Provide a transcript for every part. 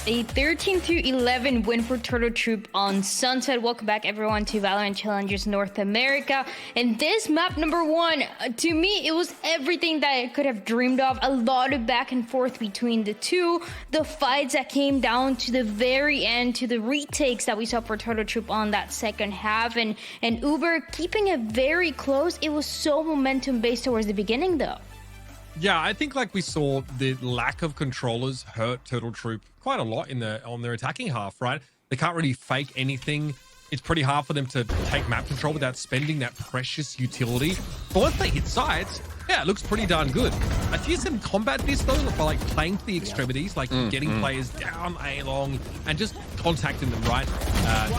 A 13-11 win for Turtle Troop on Sunset. Welcome back, everyone, to VALORANT Challengers North America. And this map number one, to me, it was everything that I could have dreamed of. A lot of back and forth between the two. The fights that came down to the very end, to the retakes that we saw for Turtle Troop on that second half. And Uber keeping it very close. It was so momentum-based towards the beginning, though. Yeah, I think like we saw the lack of controllers hurt Turtle Troop quite a lot on their attacking half, right? They can't really fake anything. It's pretty hard for them to take map control without spending that precious utility. But once they hit sides, yeah, it looks pretty darn good. I see some combat this though by like playing to the extremities, like getting players down A long and just contacting them, right?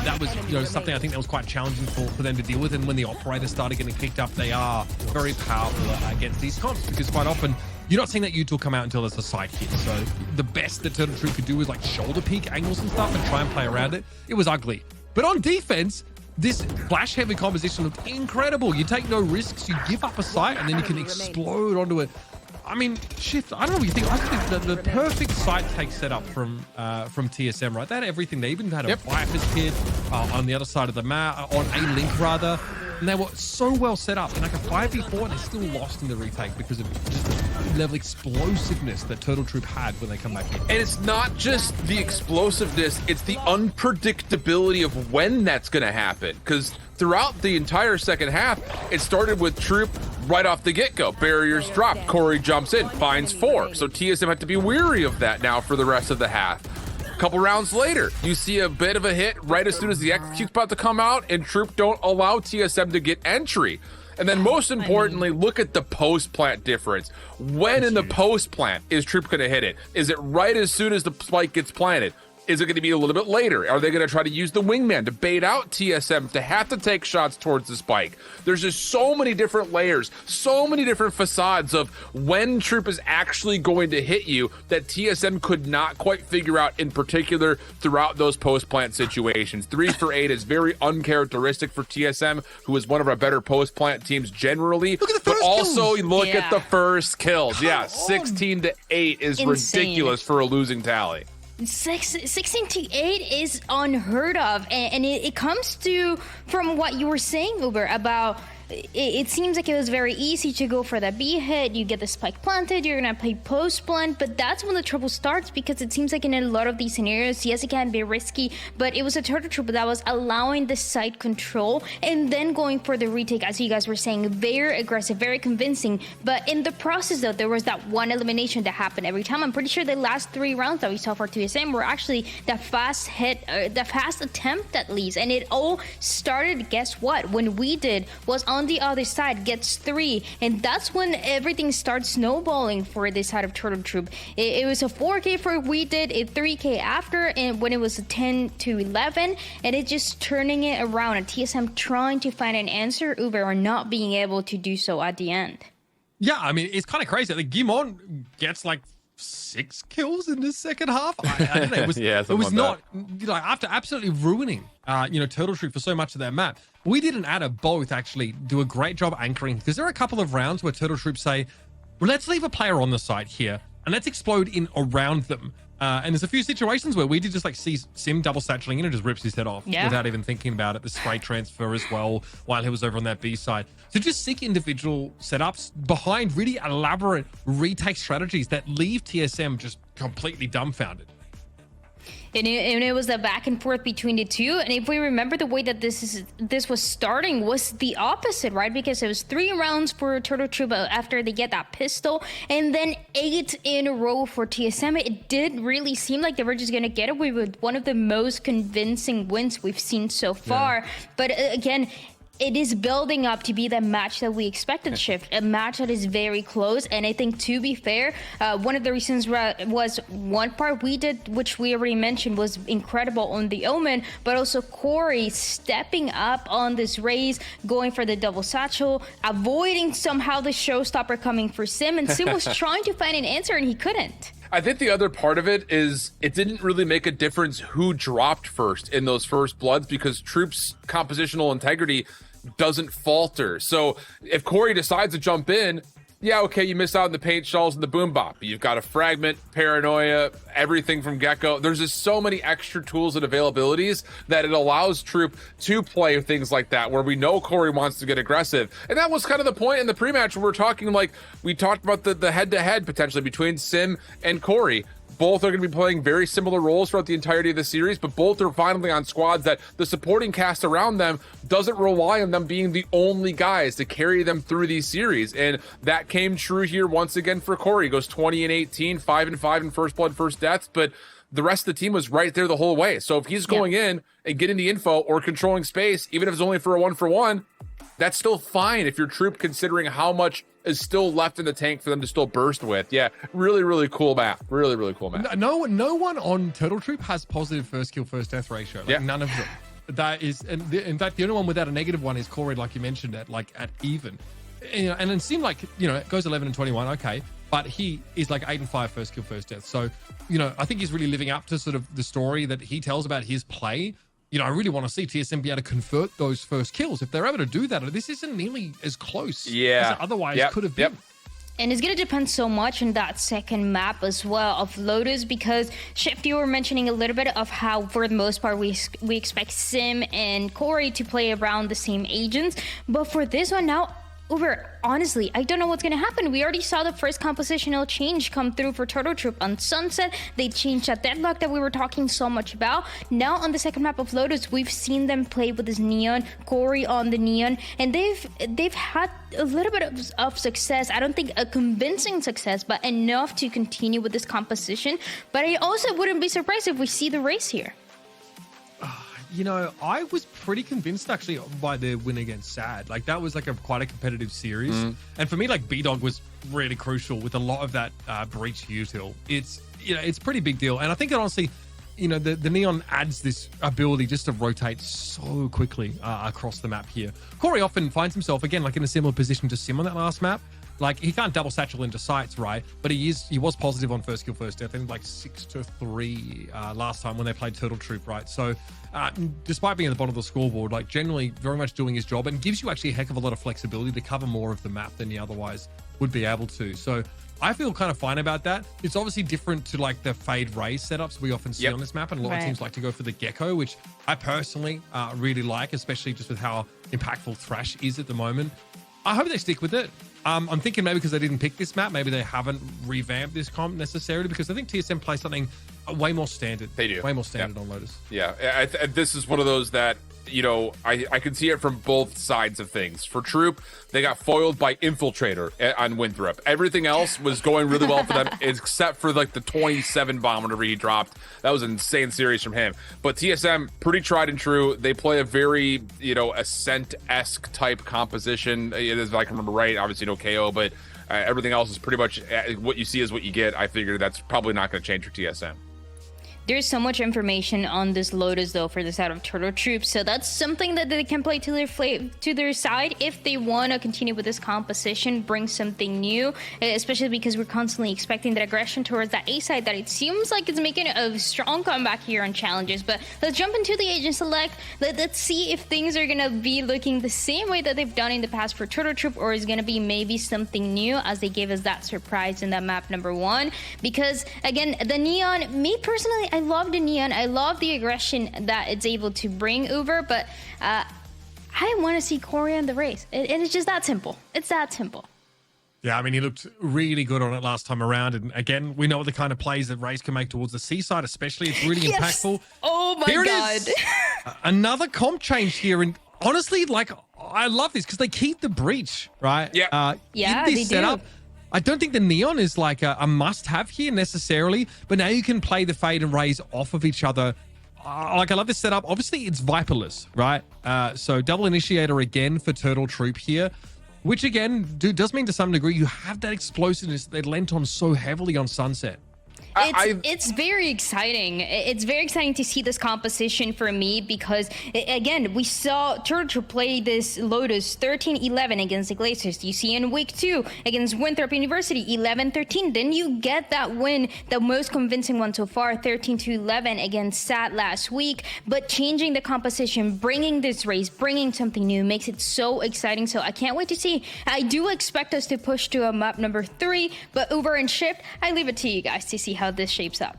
That was something I think that was quite challenging for them to deal with. And when the operators started getting picked up, they are very powerful against these comps because quite often you're not seeing that util come out until there's a side hit. So the best that Turtle Troop could do is like shoulder peek angles and stuff and try and play around it. It was ugly. But on defense, this flash heavy composition looked incredible. You take no risks, you give up a site, and then you can explode onto it. I mean, Shift, I don't know what you think. I think that the perfect site take setup from TSM, right? They had everything. They even had a Viper's kit on the other side of the map, on a link rather. And they were so well set up in like a 5v4, and they still lost in the retake because of just the level of explosiveness that Turtle Troop had when they come back in. And it's not just the explosiveness, it's the unpredictability of when that's going to happen. Because throughout the entire second half, it started with Troop right off the get-go. Barriers dropped, Corey jumps in, finds 4. So TSM had to be weary of that now for the rest of the half. Couple rounds later, you see a bit of a hit right as soon as the execute's about to come out, and Troop don't allow TSM to get entry. And then most importantly, look at the post-plant difference. When in the post-plant is Troop going to hit it? Is it right as soon as the spike gets planted? Is it going to be a little bit later? Are they going to try to use the wingman to bait out TSM to have to take shots towards the spike? There's just so many different layers, so many different facades of when Troop is actually going to hit you that TSM could not quite figure out, in particular throughout those post-plant situations. 3 for 8 is very uncharacteristic for TSM, who is one of our better post-plant teams generally. Look at the first also kills. Look at the first kills. Yeah, 16-8 is Insane. ridiculous for a losing tally. 16-8 is unheard of, and it comes to from what you were saying, Uber, about it seems like it was very easy to go for the B hit. You get the spike planted, you're gonna play post plant, but that's when the trouble starts, because it seems like in a lot of these scenarios, yes, it can be risky, but it was a Turtle Troop that was allowing the site control and then going for the retake, as you guys were saying, very aggressive, very convincing. But in the process though, there was that one elimination that happened every time. I'm pretty sure the last 3 rounds that we saw for TSM were actually the fast hit, the fast attempt at least, and it all started, guess what, when we did was on the other side gets 3, and that's when everything starts snowballing for this side of Turtle Troop. It was a 4K for we did, a 3K after, and when it was a 10-11, and it just turning it around, and TSM trying to find an answer, Uber are not being able to do so at the end. Yeah, I mean, it's kind of crazy. Like Gimon gets like 6 kills in the second half. I don't know. It was, it was not like after absolutely ruining Turtle Troop for so much of their map. We did an adder both actually do a great job anchoring, because there are a couple of rounds where Turtle Troop say, well, let's leave a player on the site here and let's explode in around them. And there's a few situations where we did just like see Sim double satcheling in and just rips his head off without even thinking about it. The spray transfer as well while he was over on that B side. So just seek individual setups behind really elaborate retake strategies that leave TSM just completely dumbfounded. And it was the back and forth between the two. And if we remember, the way that this was starting was the opposite, right? Because it was 3 rounds for Turtle Troop after they get that pistol, and then 8 in a row for TSM. It did really seem like they were just going to get away with one of the most convincing wins we've seen so far. But again, it is building up to be the match that we expected, Shift, a match that is very close. And I think, to be fair, one of the reasons was one part we did, which we already mentioned, was incredible on the Omen, but also Corey stepping up on this race, going for the double satchel, avoiding somehow the showstopper coming for Sim, and Sim was trying to find an answer and he couldn't. I think the other part of it is it didn't really make a difference who dropped first in those first bloods, because Troop's compositional integrity doesn't falter. So if Corey decides to jump in, yeah, okay, you miss out on the paint shells and the boom bop. You've got a fragment, paranoia, everything from Gecko. There's just so many extra tools and availabilities that it allows Troop to play things like that, where we know Corey wants to get aggressive. And that was kind of the point in the pre-match where we're talking, like, we talked about the head-to-head potentially between Sim and Corey. Both are going to be playing very similar roles throughout the entirety of the series, but both are finally on squads that the supporting cast around them doesn't rely on them being the only guys to carry them through these series. And that came true here once again for Corey. He goes 20-18, 5-5 in first blood, first deaths, but the rest of the team was right there the whole way. So if he's going in and getting the info or controlling space, even if it's only for a 1-for-1, that's still fine if you're Troop, considering how much is still left in the tank for them to still burst with. Yeah, really, really cool map. Really, really cool map. No one on Turtle Troop has positive first kill, first death ratio. Like, none of them. That is, and in fact, the only one without a negative one is Corey, like you mentioned, at even. You know, and it seemed like, you know, it goes 11-21, okay, but he is like 8-5 first kill, first death. So, you know, I think he's really living up to sort of the story that he tells about his play. You know, I really want to see TSM be able to convert those first kills. If they're able to do that, this isn't nearly as close as it otherwise could have been. And it's going to depend so much on that second map as well of Lotus, because Shift, you were mentioning a little bit of how, for the most part, we expect Sim and Corey to play around the same agents. But for this one now, Uber, honestly, I don't know what's going to happen. We already saw the first compositional change come through for Turtle Troop on Sunset. They changed that deadlock that we were talking so much about. Now on the second map of Lotus, we've seen them play with this Neon, Corey on the Neon, and they've had a little bit of success. I don't think a convincing success, but enough to continue with this composition. But I also wouldn't be surprised if we see the race here. You know, I was pretty convinced actually by their win against Sad. Like, that was like quite a competitive series. And for me, like, B-Dog was really crucial with a lot of that breach util. It's, you know, it's a pretty big deal. And I think that honestly, you know, the Neon adds this ability just to rotate so quickly across the map here. Corey often finds himself, again, like in a similar position to Sim on that last map. Like, he can't double satchel into sights, right? But he was positive on first kill, first death. I think like 6-3 last time when they played Turtle Troop, right? So despite being at the bottom of the scoreboard, like generally very much doing his job, and gives you actually a heck of a lot of flexibility to cover more of the map than you otherwise would be able to. So I feel kind of fine about that. It's obviously different to like the Fade Ray setups we often see on this map, and a lot of teams like to go for the Gecko, which I personally really like, especially just with how impactful Thrash is at the moment. I hope they stick with it. I'm thinking maybe because they didn't pick this map, maybe they haven't revamped this comp necessarily, because I think TSM plays something way more standard. They do. Way more standard on Lotus. Yeah, this is one of those that, you know, I can see it from both sides of things. For Troop, they got foiled by Infiltrator on Winthrop. Everything else was going really well for them, except for like the 27 bomb whenever he dropped. That was an insane series from him. But TSM, pretty tried and true. They play a very, you know, Ascent-esque type composition. If I can remember right, obviously no KO, but everything else is pretty much what you see is what you get. I figured that's probably not going to change for TSM. There's so much information on this Lotus, though, for the side of Turtle Troop, so that's something that they can play to their side if they want to continue with this composition, bring something new, especially because we're constantly expecting that aggression towards that A side that it seems like it's making a strong comeback here on Challenges. But let's jump into the agent select. Let's see if things are going to be looking the same way that they've done in the past for Turtle Troop, or is going to be maybe something new, as they gave us that surprise in that map number 1. Because, again, the Neon, me personally, I love the Neon. I love the aggression that it's able to bring Uber, but I want to see Corey on the race. And it's just that simple. It's that simple. Yeah, I mean, he looked really good on it last time around. And again, we know the kind of plays that Rays can make towards the seaside, especially. It's really impactful. Oh my God. Another comp change here. And honestly, like, I love this because they keep the breach, right? Yeah, in this setup. I don't think the Neon is like a must-have here necessarily, but now you can play the Fade and Rays off of each other. Like, I love this setup. Obviously, it's Viperless, right? So double Initiator again for Turtle Troop here, which again does mean to some degree you have that explosiveness that lent on so heavily on Sunset. It's very exciting. It's very exciting to see this composition for me because, again, we saw Turtle Troop play this Lotus 13-11 against the Glazers. You see in week 2 against Winthrop University 11-13. Then you get that win, the most convincing one so far, 13-11 against SAT last week. But changing the composition, bringing this race, bringing something new makes it so exciting. So I can't wait to see. I do expect us to push to a map number 3, but Uber and Shift, I leave it to you guys to see how this shapes up.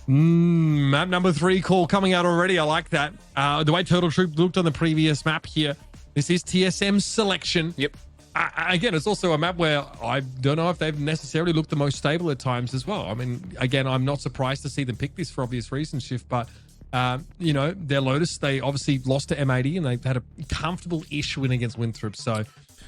Map number 3 call coming out already. I like that. The way Turtle Troop looked on the previous map here. This is TSM's selection. Yep. Again, it's also a map where I don't know if they've necessarily looked the most stable at times as well. I mean, again, I'm not surprised to see them pick this for obvious reasons, Shift, but you know, their Lotus, they obviously lost to M80 and they've had a comfortable-ish win against Winthrop. So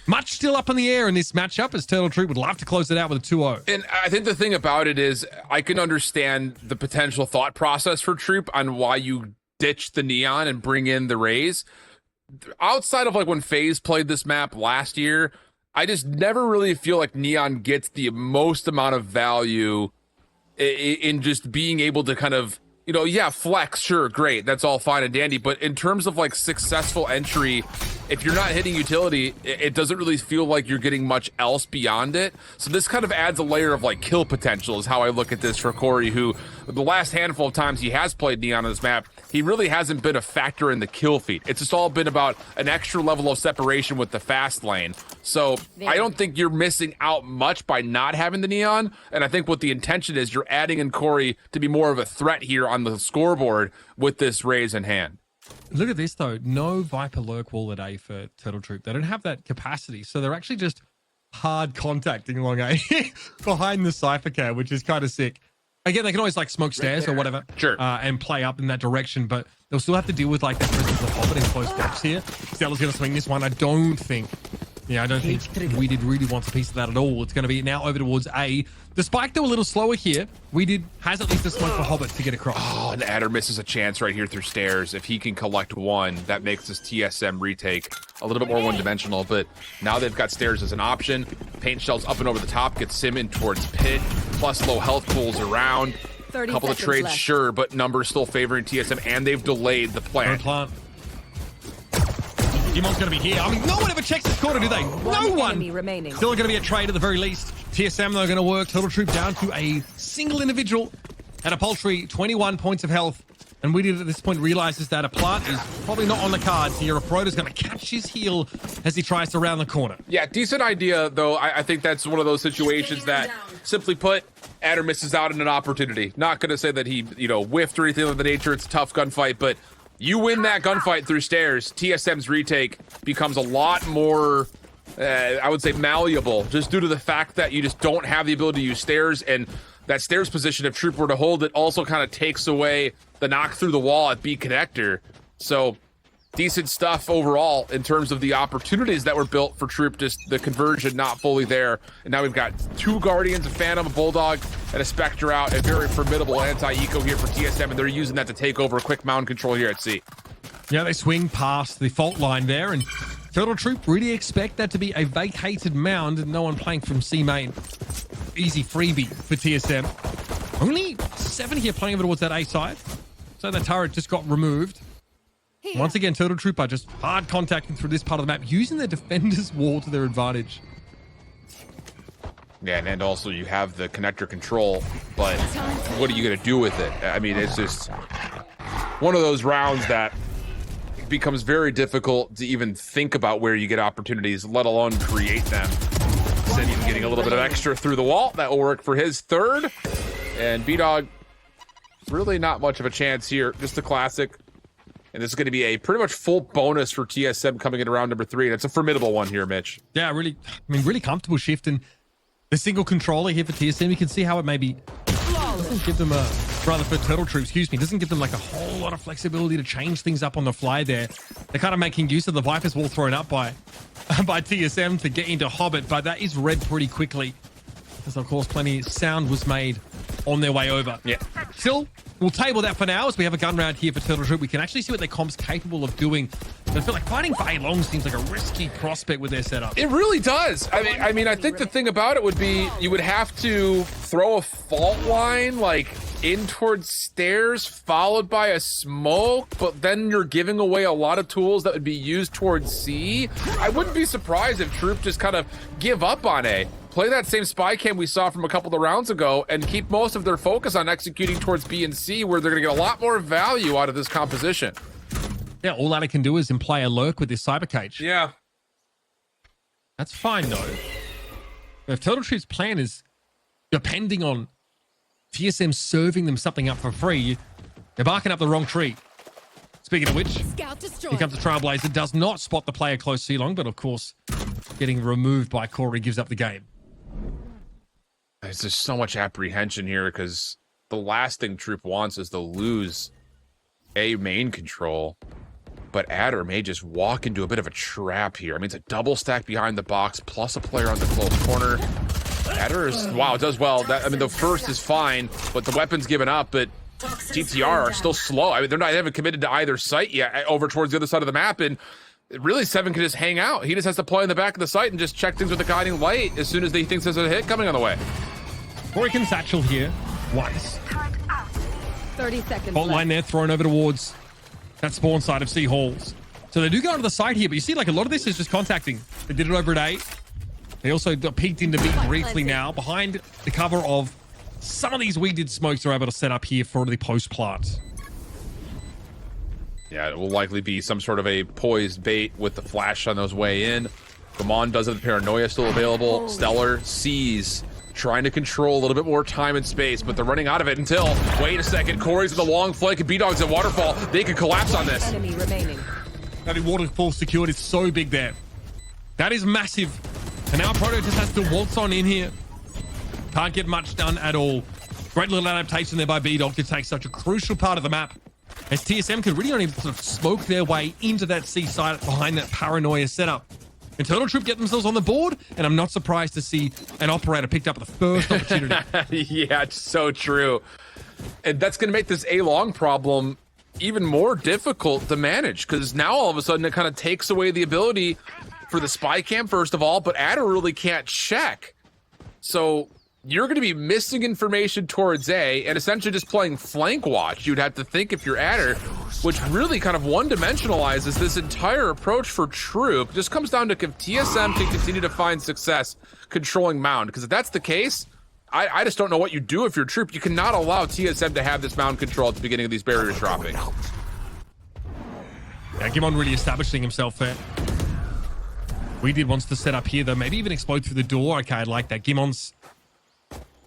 much still up in the air in this matchup as Turtle Troop would love to close it out with a 2-0. And I think the thing about it is I can understand the potential thought process for Troop on why you ditch the Neon and bring in the Rays. Outside of like when FaZe played this map last year, I just never really feel like Neon gets the most amount of value in just being able to kind of, you know, yeah, flex, sure, great, that's all fine and dandy, but in terms of like successful entry, if you're not hitting utility, it doesn't really feel like you're getting much else beyond it. So this kind of adds a layer of like kill potential is how I look at this for Corey, who the last handful of times he has played Neon on this map, he really hasn't been a factor in the kill feed. It's just all been about an extra level of separation with the fast lane. So I don't think you're missing out much by not having the Neon. And I think what the intention is, you're adding in Corey to be more of a threat here on the scoreboard with this Raise in hand. Look at this, though. No Viper lurk wall at A for Turtle Troop. They don't have that capacity. So they're actually just hard contacting along A behind the Cypher cam, which is kind of sick. Again, they can always like smoke stairs or whatever, sure, and play up in that direction, but they'll still have to deal with like the presence of Hobbit in close depths here. Stella's going to swing this one. I don't think we did really want a piece of that at all. It's going to be now over towards A. The spike, though, a little slower here. Has at least a smoke for Hobbit to get across. Oh, and Adder misses a chance right here through stairs. If he can collect one, that makes this TSM retake a little bit more one-dimensional, but now they've got stairs as an option. Paint shells up and over the top, gets Sim in towards pit, plus low health pulls around. A couple of trades, left. Sure, but numbers still favoring TSM, and they've delayed the plant. Demon's going to be here. I mean, no one ever checks this corner, do they? No one! Still going to be a trade at the very least. TSM, though, going to work. Turtle Troop down to a single individual at a paltry 21 points of health. And we did at this point realizes that a plant is probably not on the cards here. A Proto's going to catch his heel as he tries to round the corner. Yeah, decent idea, though. I think that's one of those situations that, simply put, Adder misses out on an opportunity. Not going to say that he, whiffed or anything of the nature. It's a tough gunfight, but you win that gunfight through stairs. TSM's retake becomes a lot more, I would say, malleable, just due to the fact that you just don't have the ability to use stairs, and that stairs position, if Troop were to hold it, also kind of takes away the knock through the wall at B connector. So decent stuff overall in terms of the opportunities that were built for Troop, just the conversion not fully there. And now we've got 2 Guardians, a Phantom, a Bulldog, and a Spectre out. A very formidable anti-eco here for TSM, and they're using that to take over a quick mound control here at C. Yeah, they swing past the fault line there, and Turtle Troop really expect that to be a vacated mound and no one playing from C main. Easy freebie for TSM. Only 7 here playing over towards that A side. So that turret just got removed. Once again, Turtle Troop are just hard contacting through this part of the map, using the defender's wall to their advantage. Yeah, and also you have the connector control, but what are you going to do with it? I mean, it's just one of those rounds that becomes very difficult to even think about where you get opportunities, let alone create them. Instead, even getting a little bit of extra through the wall. That will work for his third. And B-Dog, really not much of a chance here. Just a classic. And this is going to be a pretty much full bonus for TSM coming in round number 3. And it's a formidable one here, Mitch. Yeah, really comfortable shift. And the single controller here for TSM, you can see how it maybe doesn't give them for Turtle Troop, doesn't give them like a whole lot of flexibility to change things up on the fly there. They're kind of making use of the Viper's wall thrown up by TSM to get into Hobbit, but that is read pretty quickly. As of course, plenty of sound was made on their way over. Yeah. Still, we'll table that for now as we have a gun round here for Turtle Troop. We can actually see what their comp's capable of doing I feel like fighting for A-Long seems like a risky prospect with their setup. It really does. I think the thing about it would be you would have to throw a fault line like in towards stairs followed by a smoke, but then you're giving away a lot of tools that would be used towards C. I wouldn't be surprised if Troop just kind of give up on A. Play that same spy cam we saw from a couple of rounds ago and keep most of their focus on executing towards B and C, where they're going to get a lot more value out of this composition. Yeah, all Lana can do is imply a lurk with this cyber cage. Yeah. That's fine, though. If Turtle Troop's plan is depending on TSM serving them something up for free, they're barking up the wrong tree. Speaking of which, here comes the Trailblazer. Does not spot the player close C-Long, but of course, getting removed by Corey gives up the game. There's just so much apprehension here because the last thing Troop wants is to lose A main control. But Adder may just walk into a bit of a trap here. I mean, it's a double stack behind the box, plus a player on the close corner. Adder is, wow, does well. I mean, the first is fine, but the weapon's given up, but TTR are still slow. I mean, they haven't committed to either site yet, over towards the other side of the map, and really, Seven can just hang out. He just has to play in the back of the site and just check things with the guiding light as soon as he thinks there's a hit coming on the way. Corey can satchel here once. 30 seconds Fault line there, thrown over towards that spawn side of C Halls. So they do go onto the side here, but you see, like, a lot of this is just contacting. They did it over at A. They also got peeked into B briefly now. Behind the cover of some of these weeded smokes are able to set up here for the post plant. Yeah, it will likely be some sort of a poised bait with the flash on those way in. Gamon does have the Paranoia still available. Stellar sees, trying to control a little bit more time and space, but they're running out of it until, wait a second, Corey's in the long flank and B-Dog's at Waterfall. They could collapse on this. Enemy remaining. That Waterfall secured is so big there. That is massive. And now Proto just has to waltz on in here. Can't get much done at all. Great little adaptation there by B-Dog to take such a crucial part of the map, as TSM can really only sort of smoke their way into that C site behind that Paranoia setup. And Turtle Troop get themselves on the board, and I'm not surprised to see an operator picked up the first opportunity. Yeah, it's so true. And that's going to make this A-Long problem even more difficult to manage, because now all of a sudden it kind of takes away the ability for the spy cam, first of all, but Adder really can't check. So you're going to be missing information towards A and essentially just playing flank watch, you'd have to think, if you're Adder, which really kind of one-dimensionalizes this entire approach for Troop. Just comes down to if TSM can continue to find success controlling Mound, because if that's the case, I just don't know what you do if you're Troop. You cannot allow TSM to have this Mound control at the beginning of these barriers dropping. Yeah, Gimon really establishing himself there. Weeded wants to set up here, though. Maybe even explode through the door. Okay, I like that. Gimon's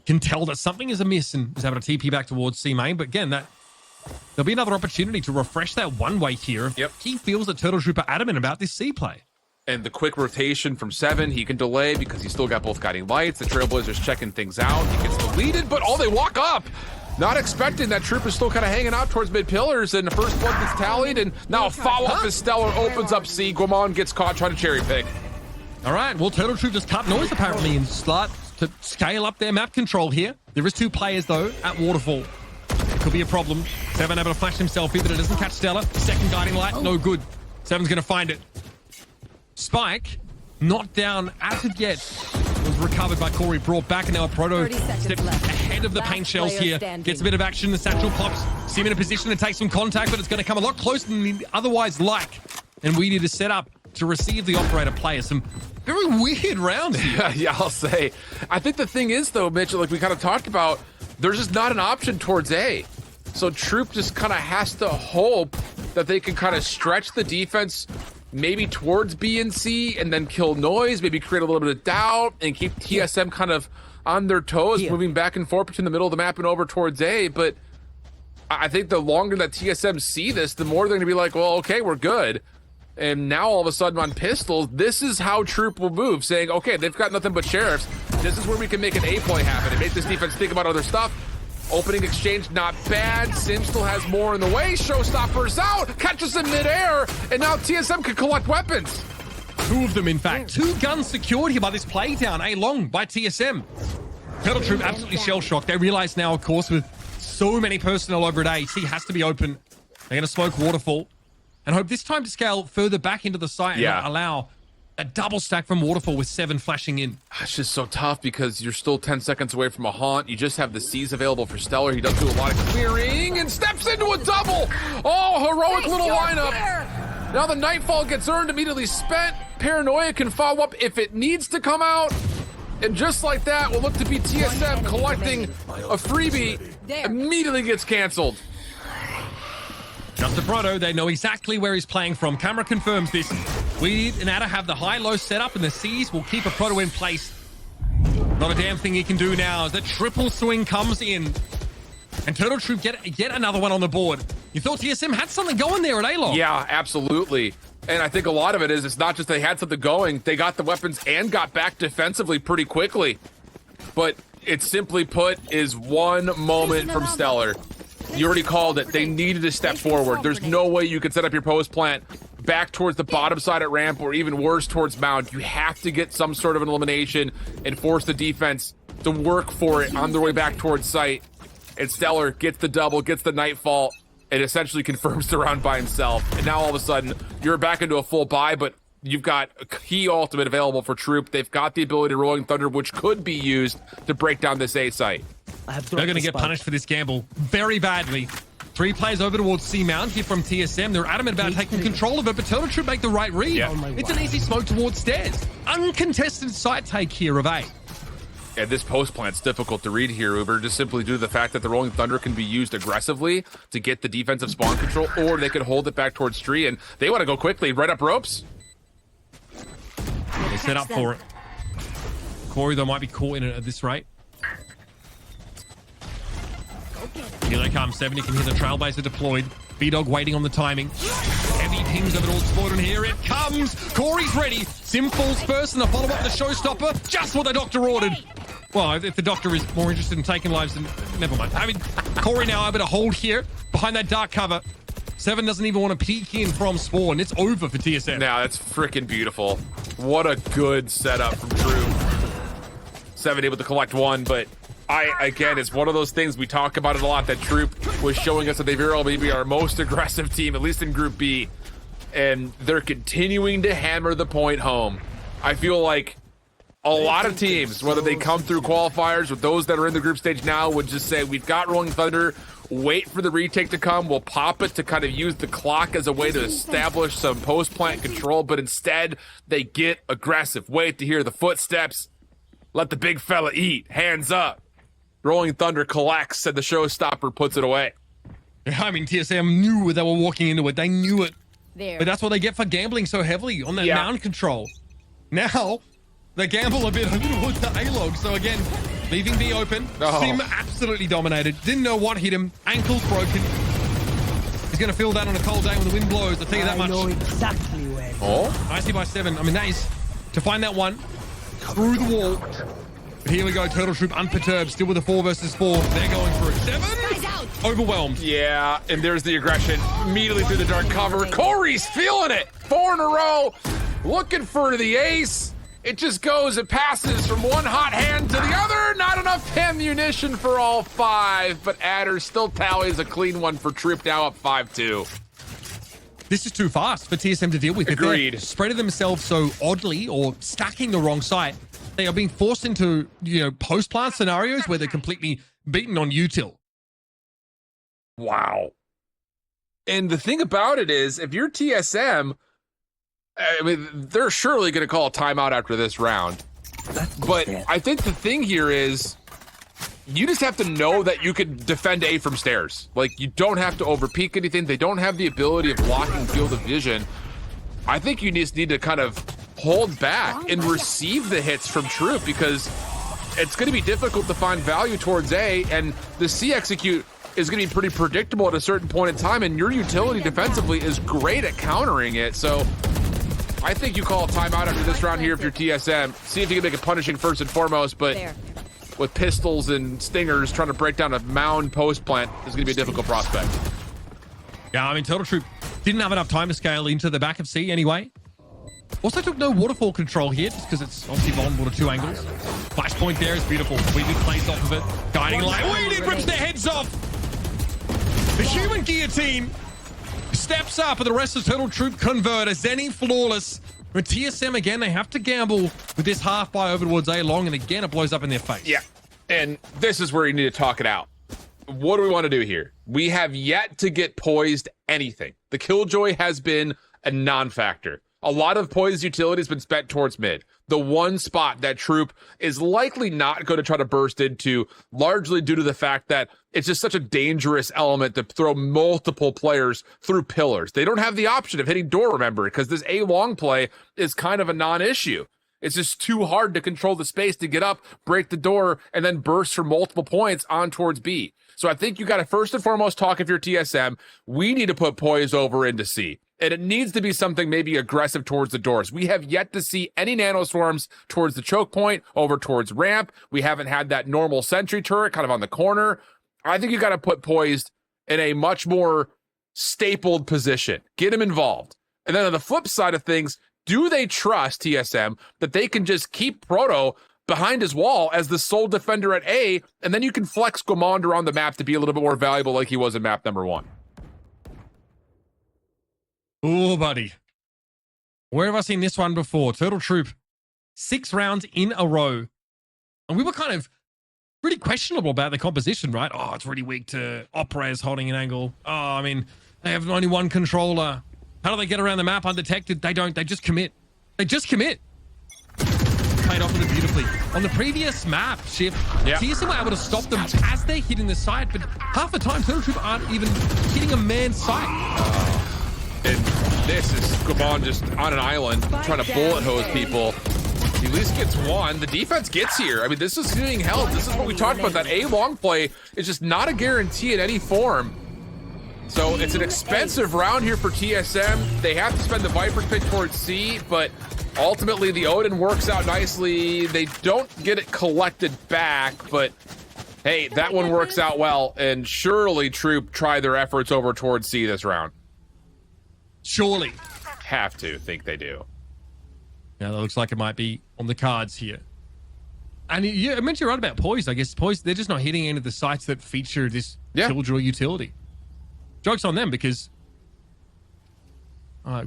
can tell that something is amiss and is able to TP back towards C main. But again, there'll be another opportunity to refresh that one-way here. Yep. He feels that Turtle Troop are adamant about this C play. And the quick rotation from Seven, he can delay because he's still got both guiding lights. The Trailblazers checking things out. He gets deleted, but they walk up. Not expecting that. Troop is still kind of hanging out towards mid pillars, and the first blood gets tallied, and now a follow-up as Stellar opens up C. Guamon gets caught trying to cherry pick. All right, well, Turtle Troop just cut noise apparently and start to scale up their map control here. There is two players, though, at Waterfall. It could be a problem. Seven able to flash himself in, but it doesn't catch Stellar. Second guiding light, no good. Seven's going to find it. Spike, not down as of yet, was recovered by Corey, brought back, and now a Proto steps ahead of the paint shells here. Gets a bit of action, the satchel pops, see him in a position to take some contact, but it's going to come a lot closer than he'd otherwise like. And we need to set up to receive the operator player. Some very weird rounds here. Yeah, I'll say. I think the thing is, though, Mitch, like we kind of talked about, there's just not an option towards A. So Troop just kind of has to hope that they can kind of stretch the defense maybe towards B and C and then kill noise, maybe create a little bit of doubt and keep TSM kind of on their toes, moving back and forth between the middle of the map and over towards A. But I think the longer that TSM see this, the more they're going to be like, well, okay, we're good. And now all of a sudden on pistols, this is how Troop will move, saying, okay, they've got nothing but sheriffs. This is where we can make an A play happen and make this defense think about other stuff. Opening exchange, not bad. Sim still has more in the way. Showstoppers out, catches in midair, and now TSM can collect weapons. Two of them, in fact. Two guns secured here by this play down. A-Long by TSM. Turtle Troop absolutely shell-shocked. They realize now, of course, with so many personnel over at A, C has to be open. They're going to smoke Waterfall. and hope this time to scale further back into the site and not allow a double stack from Waterfall with 7 flashing in. It's just so tough because you're still 10 seconds away from a haunt. You just have the C's available for Stellar. He does do a lot of clearing and steps into a double. Oh, heroic little lineup. Now the Nightfall gets earned, immediately spent. Paranoia can follow up if it needs to come out. And just like that, will look to be TSM collecting a freebie. Immediately gets canceled. Just a Proto, they know exactly where he's playing from. Camera confirms this. We need an Adder have the high-low setup, and the C's will keep a Proto in place. Not a damn thing he can do now. The triple swing comes in. And Turtle Troop get yet another one on the board. You thought TSM had something going there at A-Log. Yeah, absolutely. And I think a lot of it is, it's not just they had something going, they got the weapons and got back defensively pretty quickly. But it simply put is one moment from Stellar. You already called it. They needed to step forward. There's no way you could set up your post plant back towards the bottom side at ramp, or even worse towards mound. You have to get some sort of an elimination and force the defense to work for it on their way back towards site. And Stellar gets the double, gets the Nightfall, and essentially confirms the round by himself. And now all of a sudden, you're back into a full buy, but you've got a key ultimate available for Troop. They've got the ability to Rolling Thunder, which could be used to break down this A site. They're going to get punished for this gamble very badly. 3 players over towards C Mount here from TSM. They're adamant about taking control of it, but Turtle Troop make the right read. It's an easy smoke towards stairs. Uncontested site take here of A. And this post plant's difficult to read here, Uber, just simply due to the fact that the Rolling Thunder can be used aggressively to get the defensive spawn control, or they can hold it back towards Tree, and they want to go quickly, right up ropes. They set up for it. Corey, though, might be caught in it at this rate. Here they come. 7, you can hear the Trailblazer deployed. B-Dog waiting on the timing. Heavy pings over towards Sport, and here it comes. Corey's ready. Sim falls first, and the follow-up, the showstopper. Just what the doctor ordered. Well, if the doctor is more interested in taking lives, then never mind. I mean, Corey now able to hold here behind that dark cover. 7 doesn't even want to peek in from Spawn. It's over for TSM. Now, that's freaking beautiful. What a good setup from Drew. 7 able to collect 1, but again, it's one of those things, we talk about it a lot, that Troop was showing us that they very well may be our most aggressive team, at least in Group B. And they're continuing to hammer the point home. I feel like a lot of teams, whether they come through qualifiers or those that are in the group stage now, would just say, we've got Rolling Thunder, wait for the retake to come, we'll pop it to kind of use the clock as a way to establish some post-plant control, but instead, they get aggressive. Wait to hear the footsteps, let the big fella eat, hands up. Rolling Thunder collects, and the showstopper puts it away. I mean, TSM knew they were walking into it. They knew it. There. But that's what they get for gambling so heavily on that mound control. Now, they gamble a bit towards the A-Log. So again, leaving B open. Sim absolutely dominated. Didn't know what hit him. Ankle's broken. He's going to feel that on a cold day when the wind blows. I'll tell you that much. I know exactly where. Oh? I see by 7. I mean, that is to find that one through the wall. But here we go. Turtle Troop unperturbed. Still with a 4 versus 4. They're going for it. 7. Overwhelmed. Yeah, and there's the aggression immediately through the dark cover. Corey's feeling it. 4 in a row. Looking for the ace. It just goes and passes from one hot hand to the other. Not enough ammunition for all 5, but Adder still tallies a clean one for Troop, now up 5-2. This is too fast for TSM to deal with. Agreed. If they're spreading themselves so oddly or stacking the wrong site, they are being forced into, post-plant scenarios where they're completely beaten on util. Wow. And the thing about it is, if you're TSM, I mean, they're surely going to call a timeout after this round. But I think the thing here is, you just have to know that you can defend A from stairs. Like, you don't have to overpeak anything. They don't have the ability of blocking field of vision. I think you just need to kind of hold back and receive the hits from Troop, because it's going to be difficult to find value towards A, and the C execute is going to be pretty predictable at a certain point in time, and your utility defensively is great at countering it. So I think you call a timeout after this round here if you're TSM. See if you can make it punishing first and foremost, but with pistols and stingers trying to break down a mound post plant is going to be a difficult prospect. Yeah, I mean, Turtle Troop didn't have enough time to scale into the back of C anyway. Also took no waterfall control here, just because it's obviously vulnerable to 2 angles. Flashpoint there is beautiful. Weeded plays off of it. Guiding light. Weeded rips their heads off. The human guillotine steps up, and the rest of Turtle Troop convert. Zenny flawless. With TSM again, they have to gamble with this half buy over towards A long, and again it blows up in their face. Yeah, and this is where you need to talk it out. What do we want to do here? We have yet to get poised anything. The Killjoy has been a non-factor. A lot of poised utility has been spent towards mid. The one spot that Troop is likely not going to try to burst into, largely due to the fact that it's just such a dangerous element to throw multiple players through pillars. They don't have the option of hitting door, remember, because this A long play is kind of a non-issue. It's just too hard to control the space to get up, break the door, and then burst for multiple points on towards B. So I think you got to first and foremost talk, if you're TSM, we need to put poise over into C. And it needs to be something maybe aggressive towards the doors. We have yet to see any nanoswarms towards the choke point, over towards ramp. We haven't had that normal sentry turret kind of on the corner. I think you got to put poised in a much more stapled position. Get him involved. And then on the flip side of things, do they trust TSM that they can just keep Proto behind his wall as the sole defender at A, and then you can flex Commander on the map to be a little bit more valuable like he was in map number 1? Oh, buddy. Where have I seen this one before? Turtle Troop, 6 rounds in a row. And we were kind of pretty questionable about the composition, right? Oh, it's really weak to Operas holding an angle. Oh, I mean, they have only one controller. How do they get around the map undetected? They don't. They just commit. They just commit. Played off with it beautifully. On the previous map shift, TSM were able to stop them as they're hitting the site, but half the time, Turtle Troop aren't even hitting a man's site. And this is Gabon just on an island trying to bullet hose people. He at least gets one. The defense gets here. I mean, this is being held. This is what we talked about. That A long play is just not a guarantee in any form. So it's an expensive round here for TSM. They have to spend the Viper's pick towards C, but ultimately the Odin works out nicely. They don't get it collected back, but hey, that one works out well. And surely Troop try their efforts over towards C this round. Surely. Have to think they do. Yeah, that looks like it might be on the cards here. And I mentioned you're right about poise. I guess poise, they're just not hitting any of the sites that feature this Killjoy utility. Joke's on them because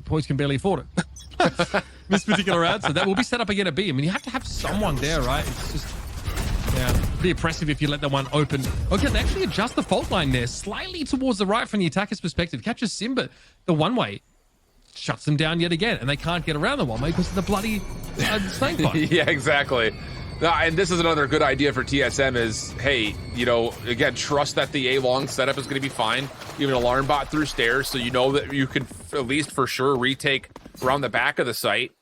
poise can barely afford it. This particular round, so that will be set up again at B. I mean, you have to have someone there, right? It's just pretty oppressive if you let that one open. Okay, they actually adjust the fault line there slightly towards the right from the attacker's perspective. Catches Simba, the one-way shuts them down yet again, and they can't get around the one-way because of the bloody snake bite. Yeah, exactly. And this is another good idea for TSM is, hey, you know, again, trust that the A-long setup is going to be fine. You have an alarm bot through stairs, so you know that you can at least for sure retake around the back of the site,